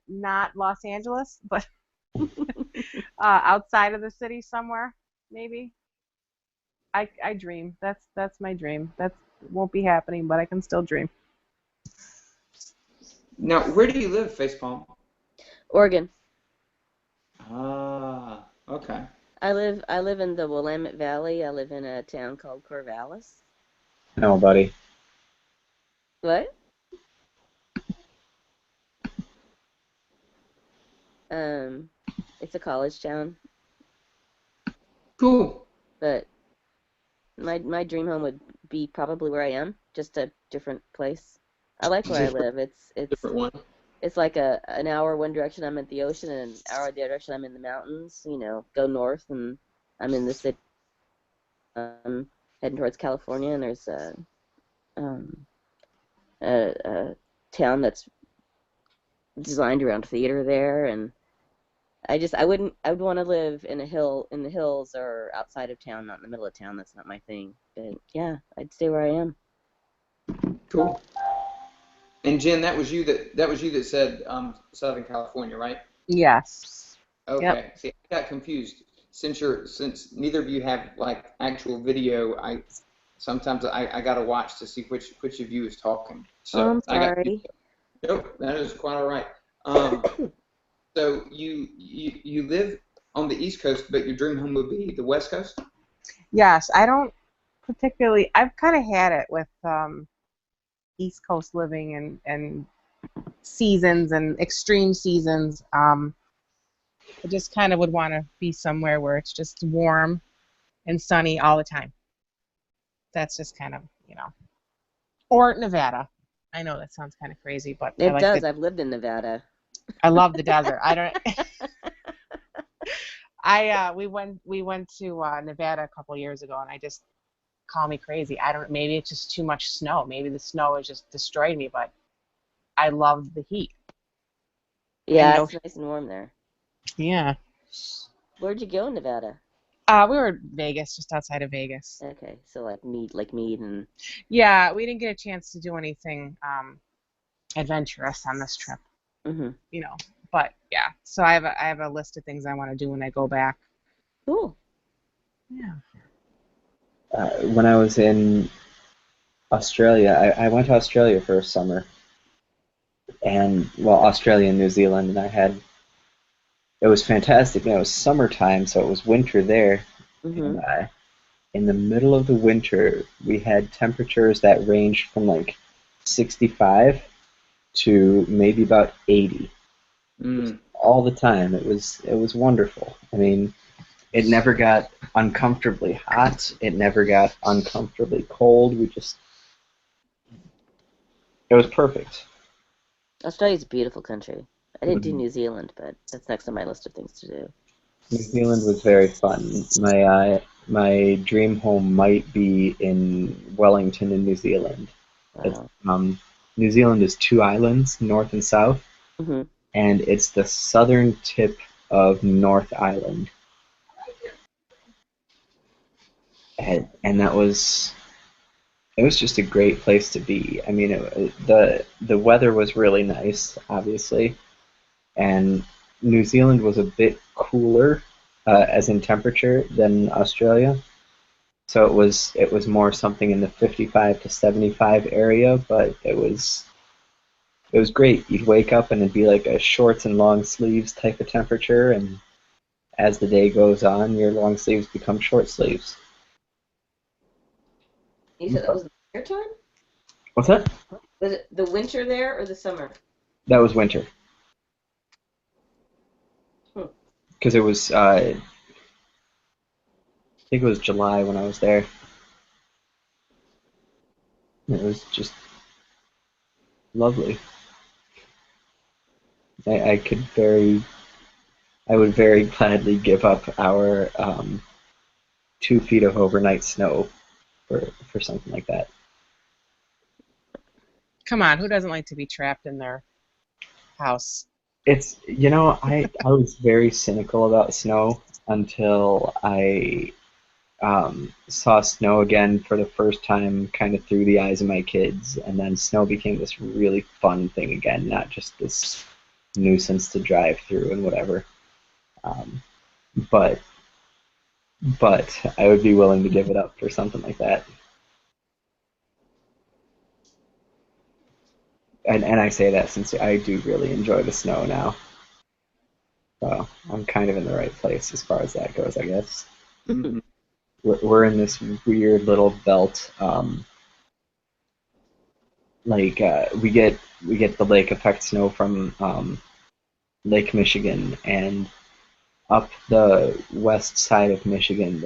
Not Los Angeles, but outside of the city somewhere, maybe. I dream. That's my dream. That won't be happening, but I can still dream. Now, where do you live, Facepalm? Oregon. Ah, okay. I live in the Willamette Valley. I live in a town called Corvallis. No, buddy. What? It's a college town, Cool. but my dream home would be probably where I am, just a different place. I like where I live. Different one. It's like an hour one direction I'm at the ocean, and an hour the other direction I'm in the mountains. Go north and I'm in the city, heading towards California, and there's um, a town that's designed around theater there, and I would want to live in the hills or outside of town, not in the middle of town. That's not my thing. But yeah, I'd stay where I am. Cool. And Jen, that was you that said Southern California, right? Yes. Okay. Yep. See, I got confused. Since neither of you have like actual video, sometimes I gotta watch to see which of you is talking. Oh, I'm So I got sorry. nope, that is quite all right. So you live on the East Coast, but your dream home would be the West Coast? Yes. I don't particularly. I've kind of had it with East Coast living and seasons and extreme seasons. I just kind of would want to be somewhere where it's just warm and sunny all the time. That's just kind of, or Nevada. I know that sounds kind of crazy, but It does. I've lived in Nevada. I love the desert. I don't. We went to Nevada a couple years ago, and I just call me crazy. I don't. Maybe it's just too much snow. Maybe the snow has just destroyed me. But I love the heat. Yeah, And it's nice and warm there. yeah. Where'd you go in Nevada? We were in Vegas, just outside of Vegas. Okay, so like Mead and Yeah, we didn't get a chance to do anything adventurous on this trip. mhm. But yeah. So I have a list of things I want to do when I go back. Cool. Yeah. When I was in Australia, I went to Australia for a summer, and Australia and New Zealand, and it was fantastic. It was summertime, so it was winter there, and Mhm. in the middle of the winter, we had temperatures that ranged from like 65 to maybe about 80 Mm. all the time. It was wonderful. I mean, it never got uncomfortably hot. It never got uncomfortably cold. It was perfect. Australia's a beautiful country. I didn't do Mhm. New Zealand, but that's next on my list of things to do. New Zealand was very fun. My dream home might be in Wellington in New Zealand. It's, Wow. New Zealand is two islands, north and south, Mhm. and it's the southern tip of North Island. And it was just a great place to be. I mean, the weather was really nice, obviously, and New Zealand was a bit cooler, as in temperature, than Australia. So it was more something in the 55 to 75 area, but it was great. You'd wake up and it'd be like a shorts and long sleeves type of temperature, and as the day goes on, your long sleeves become short sleeves. You said that was the winter time? What's that? Was it the winter there or the summer? That was winter. Hmm. Because it was, I think it was July when I was there. It was just lovely. I could I would very gladly give up our 2 feet of overnight snow for something like that. Come on, who doesn't like to be trapped in their house? It's, I was very cynical about snow until I saw snow again for the first time kind of through the eyes of my kids, and then snow became this really fun thing again, not just this nuisance to drive through and whatever. Um, but but I would be willing to give it up for something like that. And I say that since I do really enjoy the snow now. So I'm kind of in the right place as far as that goes, I guess. Mm-hmm. We're in this weird little belt. We get the lake effect snow from Lake Michigan, and up the west side of Michigan,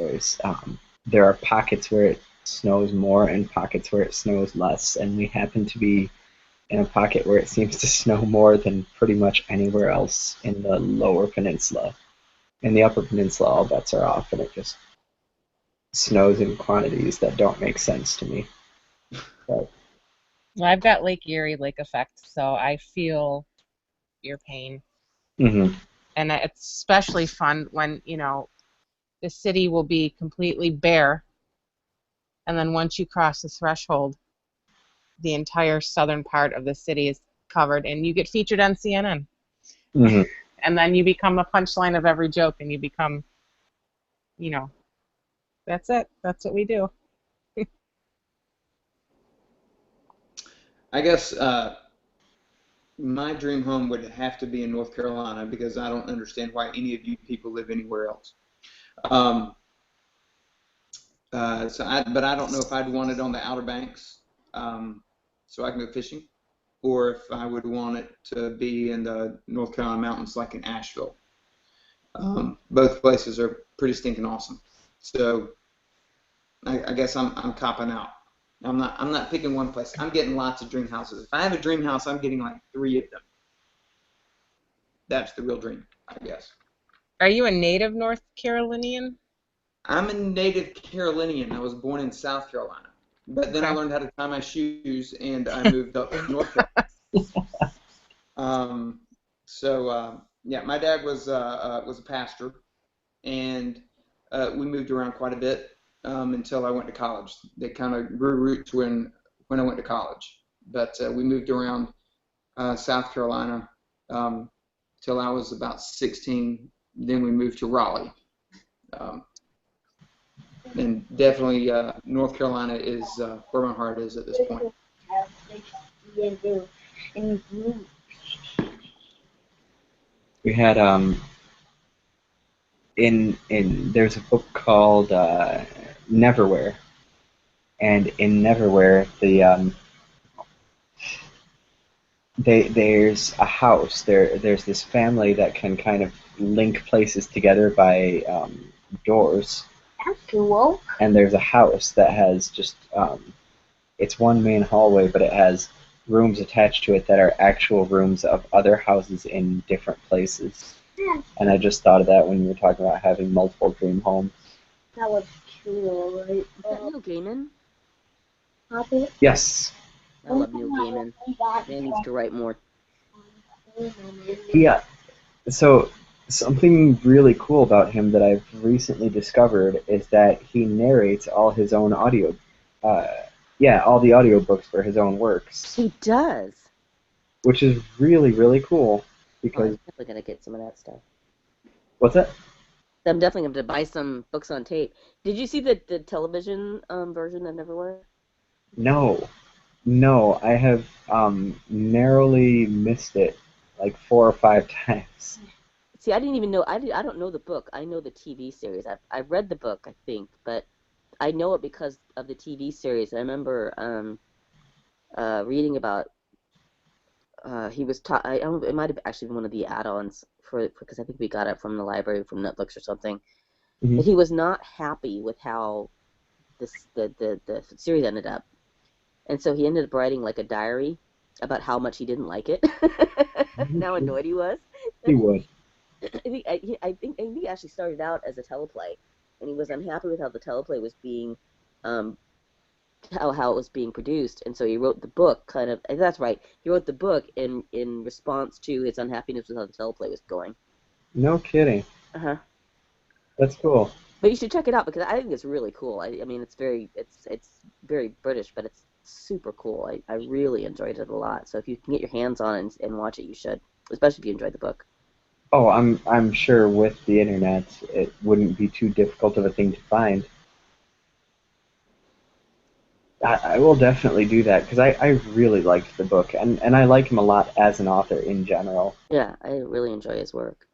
there are pockets where it snows more and pockets where it snows less, and we happen to be in a pocket where it seems to snow more than pretty much anywhere else in the lower peninsula. In the upper peninsula, all bets are off, and it just snows in quantities that don't make sense to me. But Well, I've got Lake Erie lake effect, so I feel your pain. mhm. And it's especially fun when, the city will be completely bare, and then once you cross the threshold, the entire southern part of the city is covered, and you get featured on CNN. Mhm. And then you become a punchline of every joke, and you become, you know, that's it. That's what we do. I guess my dream home would have to be in North Carolina because I don't understand why any of you people live anywhere else. Um, but I don't know if I'd want it on the Outer Banks, so I can go fishing, or if I would want it to be in the North Carolina mountains, like in Asheville. Both places are pretty stinking awesome. So I guess I'm copping out. I'm not picking one place. I'm getting lots of dream houses. If I have a dream house, I'm getting like 3 of them. That's the real dream, I guess. Are you a native North Carolinian? I'm a native Carolinian. I was born in South Carolina, but then I Okay. learned how to tie my shoes, and I moved up to North Carolina. Yeah, my dad was a pastor, and we moved around quite a bit until I went to college. They kind of grew roots when I went to college, but we moved around South Carolina till I was about 16. Then we moved to Raleigh. Um, and definitely North Carolina is where my heart is at this point. We had in there's a book called Neverwhere, and in Neverwhere there's a house there's this family that can kind of link places together by doors, That's cool. and there's a house that has just it's one main hallway, but it has rooms attached to it that are actual rooms of other houses in different places. Yeah, And I just thought of that when you were talking about having multiple dream homes. that was cool, right? Is that Neil Gaiman? Copy. Yes. I love Neil Gaiman. Man needs to write more. Yeah. So something really cool about him that I've recently discovered is that he narrates all his own audio, uh, all the audiobooks for his own works, He does. which is really, really cool. Oh, I'm because definitely gonna get some of that stuff. what's that? I'm definitely going to buy some books on tape. Did you see the television version of Neverwhere? No, no, I have narrowly missed it like 4 or 5 times. See, I didn't even know. I don't know the book. I know the TV series. I've read the book, I think, but I know it because of the TV series. I remember reading about he was taught. I don't, it might have actually been one of the add-ons for because I think we got it from the library from Netflix or something. Hmm. That he was not happy with how the series ended up. And so he ended up writing like a diary about how much he didn't like it and how annoyed he was. He would. I think he actually started out as a teleplay, and he was unhappy with how the teleplay was being, um, how it was being produced, and so he wrote the book kind of. And that's right. He wrote the book in response to his unhappiness with how the teleplay was going. No kidding. Uh-huh. That's cool. But you should check it out because I think it's really cool. I mean, it's very British, but it's super cool. I really enjoyed it a lot. So if you can get your hands on it and watch it, you should, especially if you enjoyed the book. Oh, I'm sure with the internet, it wouldn't be too difficult of a thing to find. I will definitely do that because I really liked the book, and I like him a lot as an author in general. Yeah, I really enjoy his work.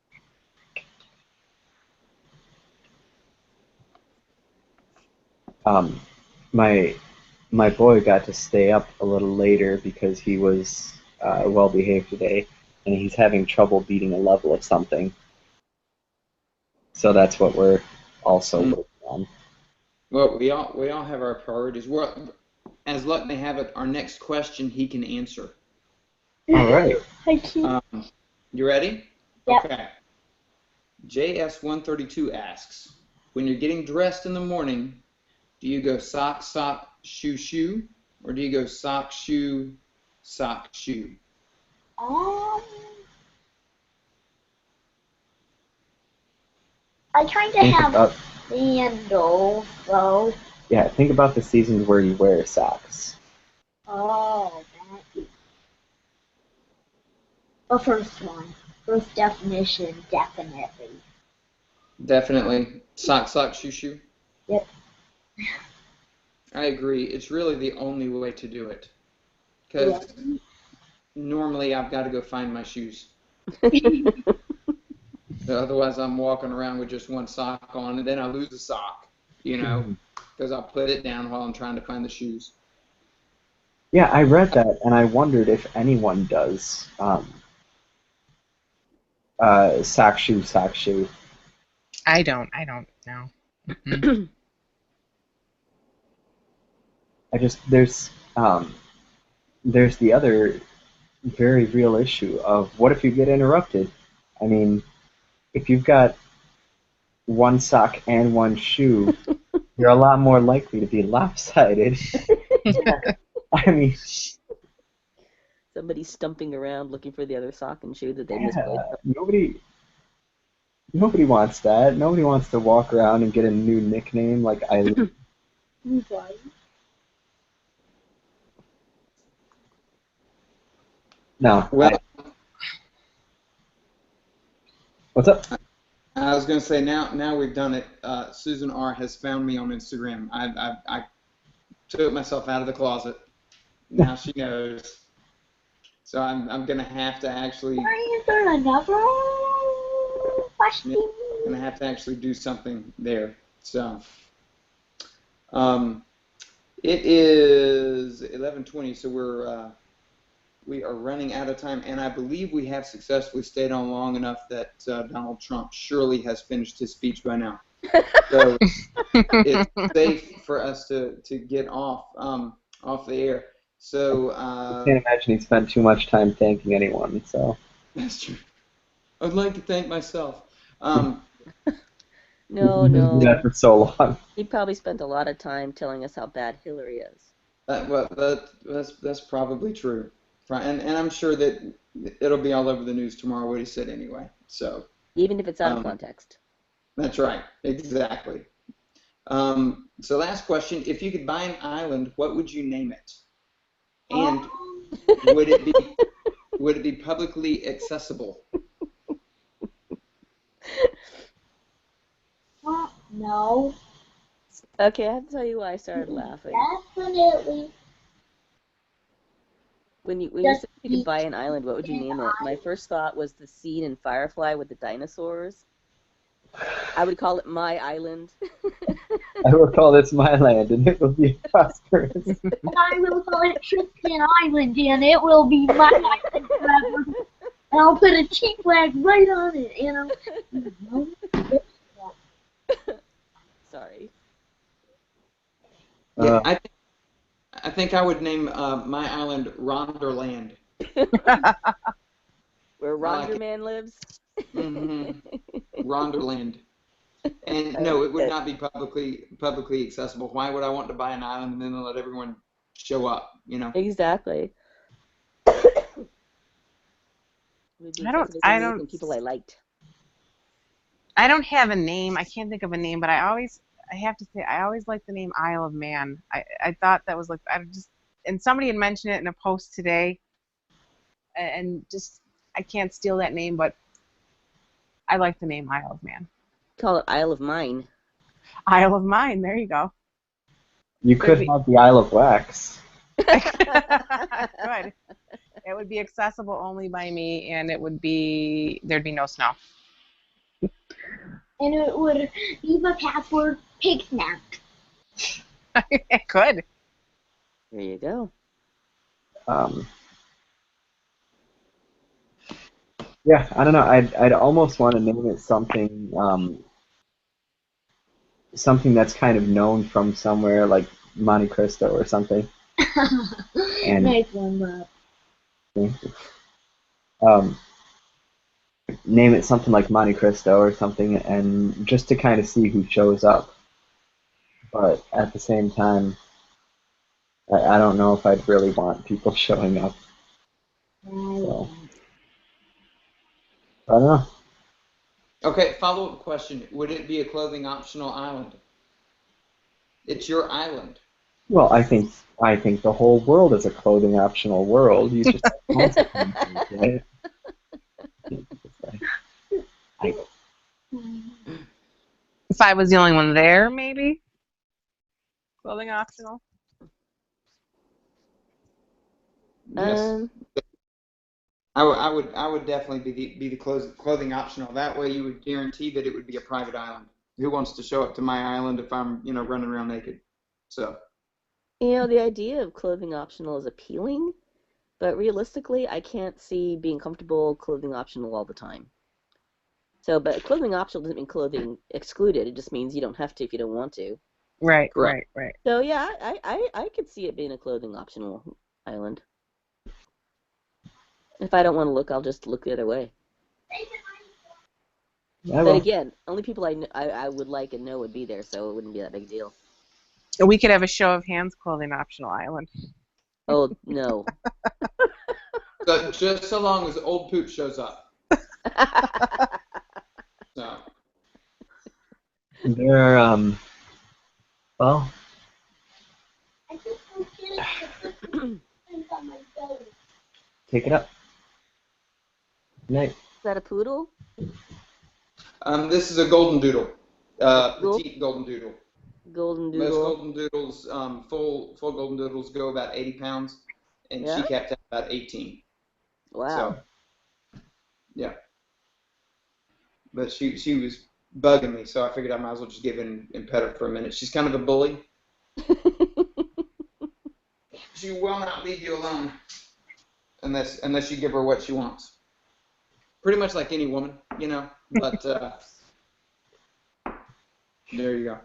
Um, my my boy got to stay up a little later because he was well behaved today, and he's having trouble beating a level of something. So that's what we're also Mm. working on. Well, we all have our priorities. Well, as luck may have it, our next question he can answer. All right. I can't. You ready? Yep. Okay. JS132 asks, when you're getting dressed in the morning, do you go sock, sock, shoe, shoe, or do you go sock, shoe, sock, shoe? Um, I kind of Think have about sandals, so. yeah. Think about the seasons where you wear socks. Oh, that. The first one. First definition, definitely. Definitely sock, sock, shoe, shoe. Yep. I agree. It's really the only way to do it. Yeah. Because normally I've got to go find my shoes. Otherwise, I'm walking around with just one sock on, and then I lose a sock, because I'll put it down while I'm trying to find the shoes. Yeah, I read that, and I wondered if anyone does sock shoe, sock shoe. I don't know. Mm-mm. I just there's the other very real issue of what if you get interrupted? I mean, if you've got one sock and one shoe, you're a lot more likely to be lopsided. I mean, Somebody stumping around looking for the other sock and shoe that they misplaced. yeah, nobody wants that. Nobody wants to walk around and get a new nickname like Eileen. Right. No, Well, what's up? I was going to say now we've done it. Susan R has found me on Instagram. I took myself out of the closet. Now she knows. So I'm going to have to actually. Is there another question? I'm going to have to actually do something there. So, it is 11:20, so we are running out of time, and I believe we have successfully stayed on long enough that Donald Trump surely has finished his speech by now. So it's safe for us to get off the air. So I can't imagine he spent too much time thanking anyone. So that's true. I'd like to thank myself. No, he's been doing that no. for so long. He probably spent a lot of time telling us how bad Hillary is. That's probably true, and I'm sure that it'll be all over the news tomorrow what he said anyway. So Even if it's out of um, context. that's right, exactly. So last question: if you could buy an island, what would you name it? And would it be Would it be publicly accessible? No. Okay, I have to tell you why I started laughing. Definitely. When you Just said you could buy an island, what would you name it? My first thought was the scene in Firefly with the dinosaurs. I would call it My Island. I will call this my land, and it will be prosperous. And I will call it Tristan Island, and it will be my island forever. And I'll put a cheap flag right on it, you know. Sorry. Yeah, I think I would name my island Ronderland. Where I like it. Ronderman lives. Mm-hmm. Ronderland. And no, it would not be publicly accessible. Why would I want to buy an island and then let everyone show up? You know. Exactly. Would be I don't. accessible to I me don't. and people I liked. I don't have a name. I can't think of a name, but I have to say, I always like the name Isle of Man. I thought that was like, and somebody had mentioned it in a post today, and just, I can't steal that name, but I like the name Isle of Man. Call it Isle of Mine. Isle of Mine, there you go. You could have the Isle of Wax. Good. It would be accessible only by me, and there'd be no snow. And it would be my password, pig snack. It could. There you go. Yeah, I don't know. I'd almost want to name it something something that's kind of known from somewhere, like Monte Cristo or something. And Nice one, name it something like Monte Cristo or something, and just to kind of see who shows up. But at the same time, I don't know if I'd really want people showing up. So, I don't know. Okay, follow-up question. Would it be a clothing optional island? It's your island. Well, I think the whole world is a clothing optional world. You just have consequences, right? If I was the only one there, maybe clothing optional. Yes. I would definitely be the clothing optional. That way you would guarantee that it would be a private island. Who wants to show up to my island if I'm, running around naked? So. The idea of clothing optional is appealing, but realistically, I can't see being comfortable clothing optional all the time. So, but clothing optional doesn't mean clothing excluded. It just means you don't have to if you don't want to. Right, Correct. right. So yeah, I could see it being a clothing optional island. If I don't want to look, I'll just look the other way. Yeah, But again, only people I would like and know would be there, so it wouldn't be that big a deal. We could have a show of hands clothing optional island. Oh no. So just so long as old poop shows up. So. There well, I just don't get it on my belly. take it up. Good night. Is that a poodle? This is a golden doodle. Poodle? Petite golden doodle. Golden Most doodle. golden doodles, full golden doodles go about 80 pounds, and Yeah? she capped out about 18. Wow. So, yeah. But she was bugging me, so I figured I might as well just give in and pet her for a minute. She's kind of a bully. She will not leave you alone unless you give her what she wants. Pretty much like any woman, But there you go.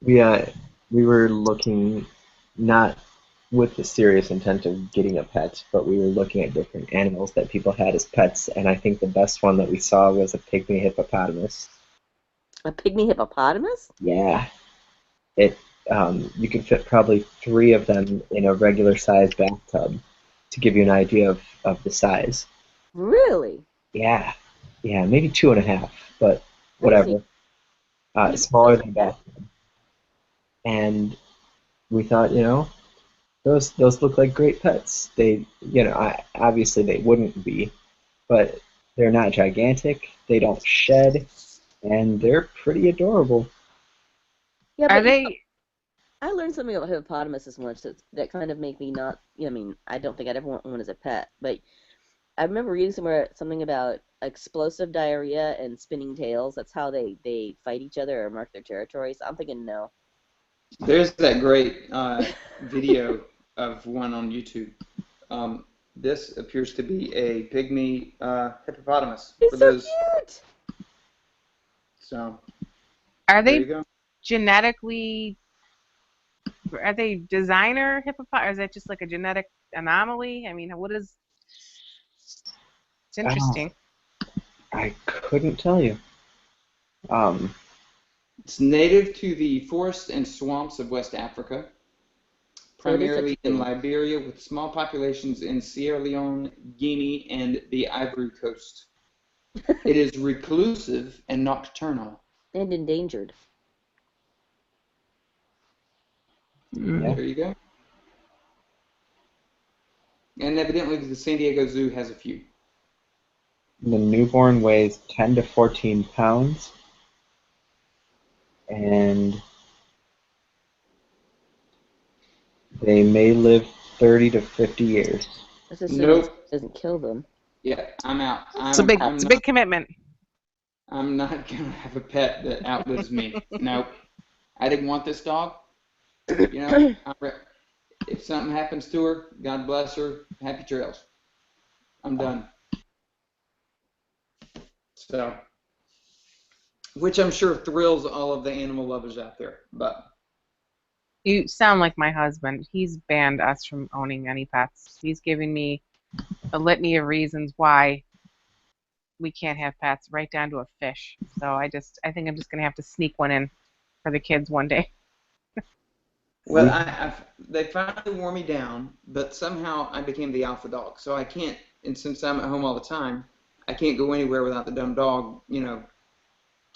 We were looking not with the serious intent of getting a pet, but we were looking at different animals that people had as pets, and I think the best one that we saw was a pygmy hippopotamus. A pygmy hippopotamus? Yeah. You could fit probably 3 of them in a regular sized bathtub to give you an idea of the size. Really? Yeah, maybe 2.5, but whatever. Smaller than a bathtub. And we thought, those look like great pets. Obviously they wouldn't be, but they're not gigantic. They don't shed, and they're pretty adorable. Yeah, Are but they? I learned something about hippopotamuses once that kind of made me not. I mean, I don't think I'd ever want one as a pet, but I remember reading somewhere something about explosive diarrhea and spinning tails. That's how they fight each other or mark their territories. I'm thinking no. There's that great video of one on YouTube. This appears to be a pygmy hippopotamus. He's For so those, cute. so Are there you they go. genetically? Are they designer hippopotamus? Or is that just like a genetic anomaly? I mean, what is? It's Oh, interesting. I couldn't tell you. Um, It's native to the forests and swamps of West Africa, So it is such a primarily in thing. Liberia, with small populations in Sierra Leone, Guinea, and the Ivory Coast. It is reclusive and nocturnal. And endangered. yeah, There you go. And evidently, the San Diego Zoo has a few. the newborn weighs 10 to 14 pounds, and they may live 30 to 50 years. That's assuming it Nope. doesn't kill them. Yeah, I'm out. It's a big, I'm it's a not. big commitment. I'm not gonna have a pet that outlives me. Nope. I didn't want this dog. You know, if something happens to her, God bless her. Happy trails. I'm done. So, which I'm sure thrills all of the animal lovers out there. But You sound like my husband. He's banned us from owning any pets. He's giving me a litany of reasons why we can't have pets, right down to a fish. So I think I'm just gonna have to sneak one in for the kids one day. well, We, they finally wore me down, but somehow I became the alpha dog. So I can't, and since I'm at home all the time, I can't go anywhere without the dumb dog,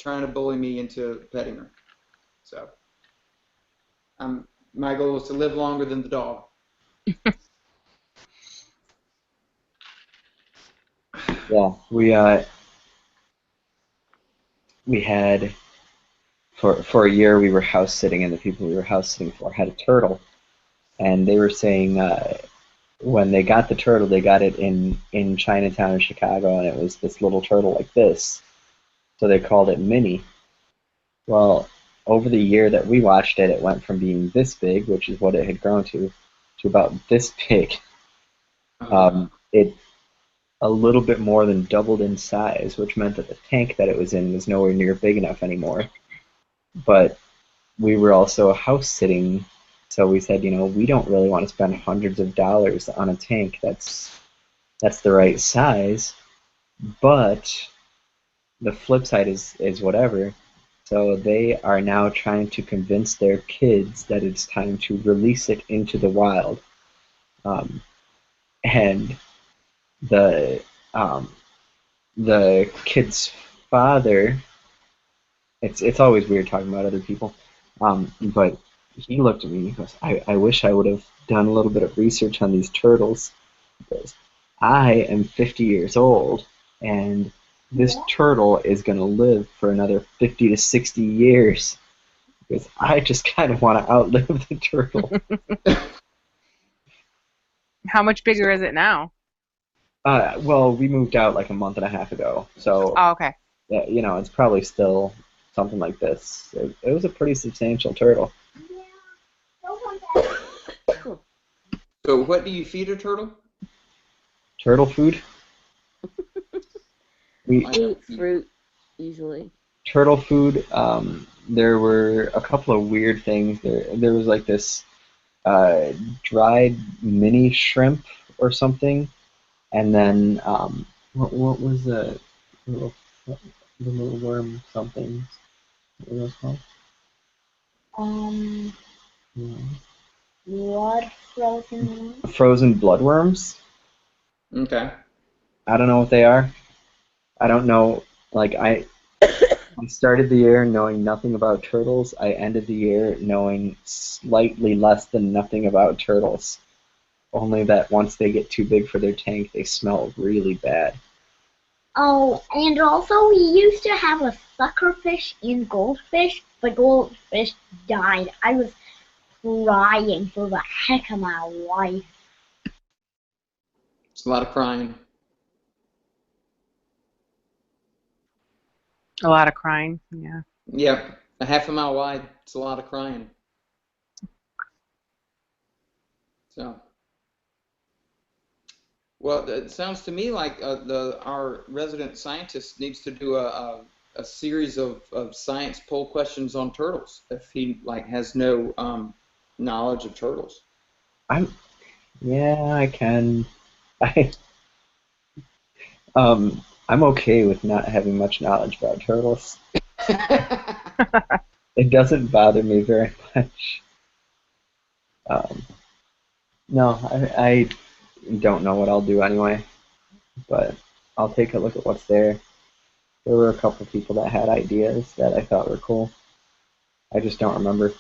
trying to bully me into petting her. So my goal is to live longer than the dog. yeah, we had for a year we were house sitting, and the people we were house sitting for had a turtle, and they were saying when they got the turtle, they got it in Chinatown in Chicago, and it was this little turtle like this, so they called it Minnie. Well, over the year that we watched it, it went from being this big, which is what it had grown to about this big. It a little bit more than doubled in size, which meant that the tank that it was in was nowhere near big enough anymore. But we were also house sitting, so we said, we don't really want to spend hundreds of dollars on a tank that's the right size. But the flip side is whatever. So they are now trying to convince their kids that it's time to release it into the wild. And the um, the kid's father, it's always weird talking about other people, but he looked at me and he goes, I wish I would have done a little bit of research on these turtles, because I am 50 years old, and this turtle is going to live for another 50 to 60 years, because I just kind of want to outlive the turtle. How much bigger is it now? Well, we moved out like a month and a half ago, so Oh, okay. it's probably still something like this. It was a pretty substantial turtle. So what do you feed a turtle? Turtle food? We I Eat don't feed. fruit, usually. Turtle food. There were a couple of weird things. There was like this dried mini shrimp or something, and then what was little the little worm something? What was it called? Um, Yeah. blood frozen. Frozen bloodworms. Okay. I don't know what they are. I don't know. Like I started the year knowing nothing about turtles. I ended the year knowing slightly less than nothing about turtles. Only that once they get too big for their tank, they smell really bad. Oh, and also we used to have a suckerfish in goldfish. The goldfish died. I was crying for the heck of my life. It's a lot of crying. A lot of crying. Yeah. Yeah, a half a mile wide. It's a lot of crying. So, well, it sounds to me like our resident scientist needs to do a series of science poll questions on turtles if he like has no knowledge of turtles. Yeah, I can. I I'm okay with not having much knowledge about turtles. It doesn't bother me very much. Um, no, I don't know what I'll do anyway, but I'll take a look at what's there. There were a couple people that had ideas that I thought were cool. I just don't remember.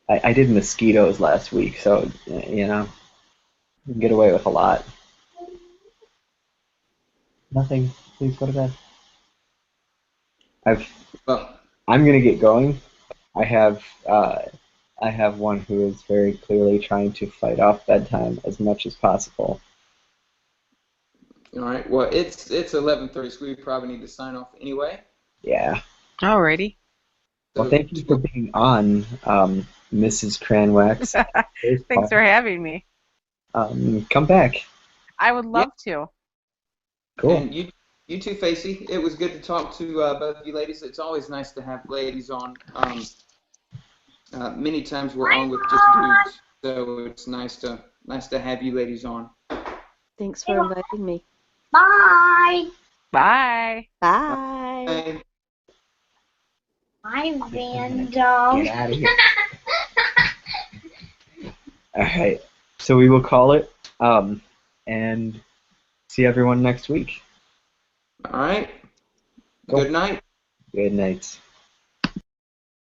I did mosquitoes last week, so you know, you can get away with a lot. Nothing. Please go to bed. I've. Well, I'm gonna get going. I have. I have one who is very clearly trying to fight off bedtime as much as possible. all right. Well, it's 11:30, so we probably need to sign off anyway. Yeah. Alrighty. Well, So, thank you for being on, Mrs. CrayonWax. Thanks for having me. Come back. I would love to. Cool. and you too, Facey. It was good to talk to both of you ladies. It's always nice to have ladies on. Many times we're on with just dudes, so it's nice to have you ladies on. Thanks for inviting me. Bye. Bye. Bye. Bye. I'm Van Get out of here. All right. So we will call it, and see everyone next week. All right. Cool. Good night. Good night.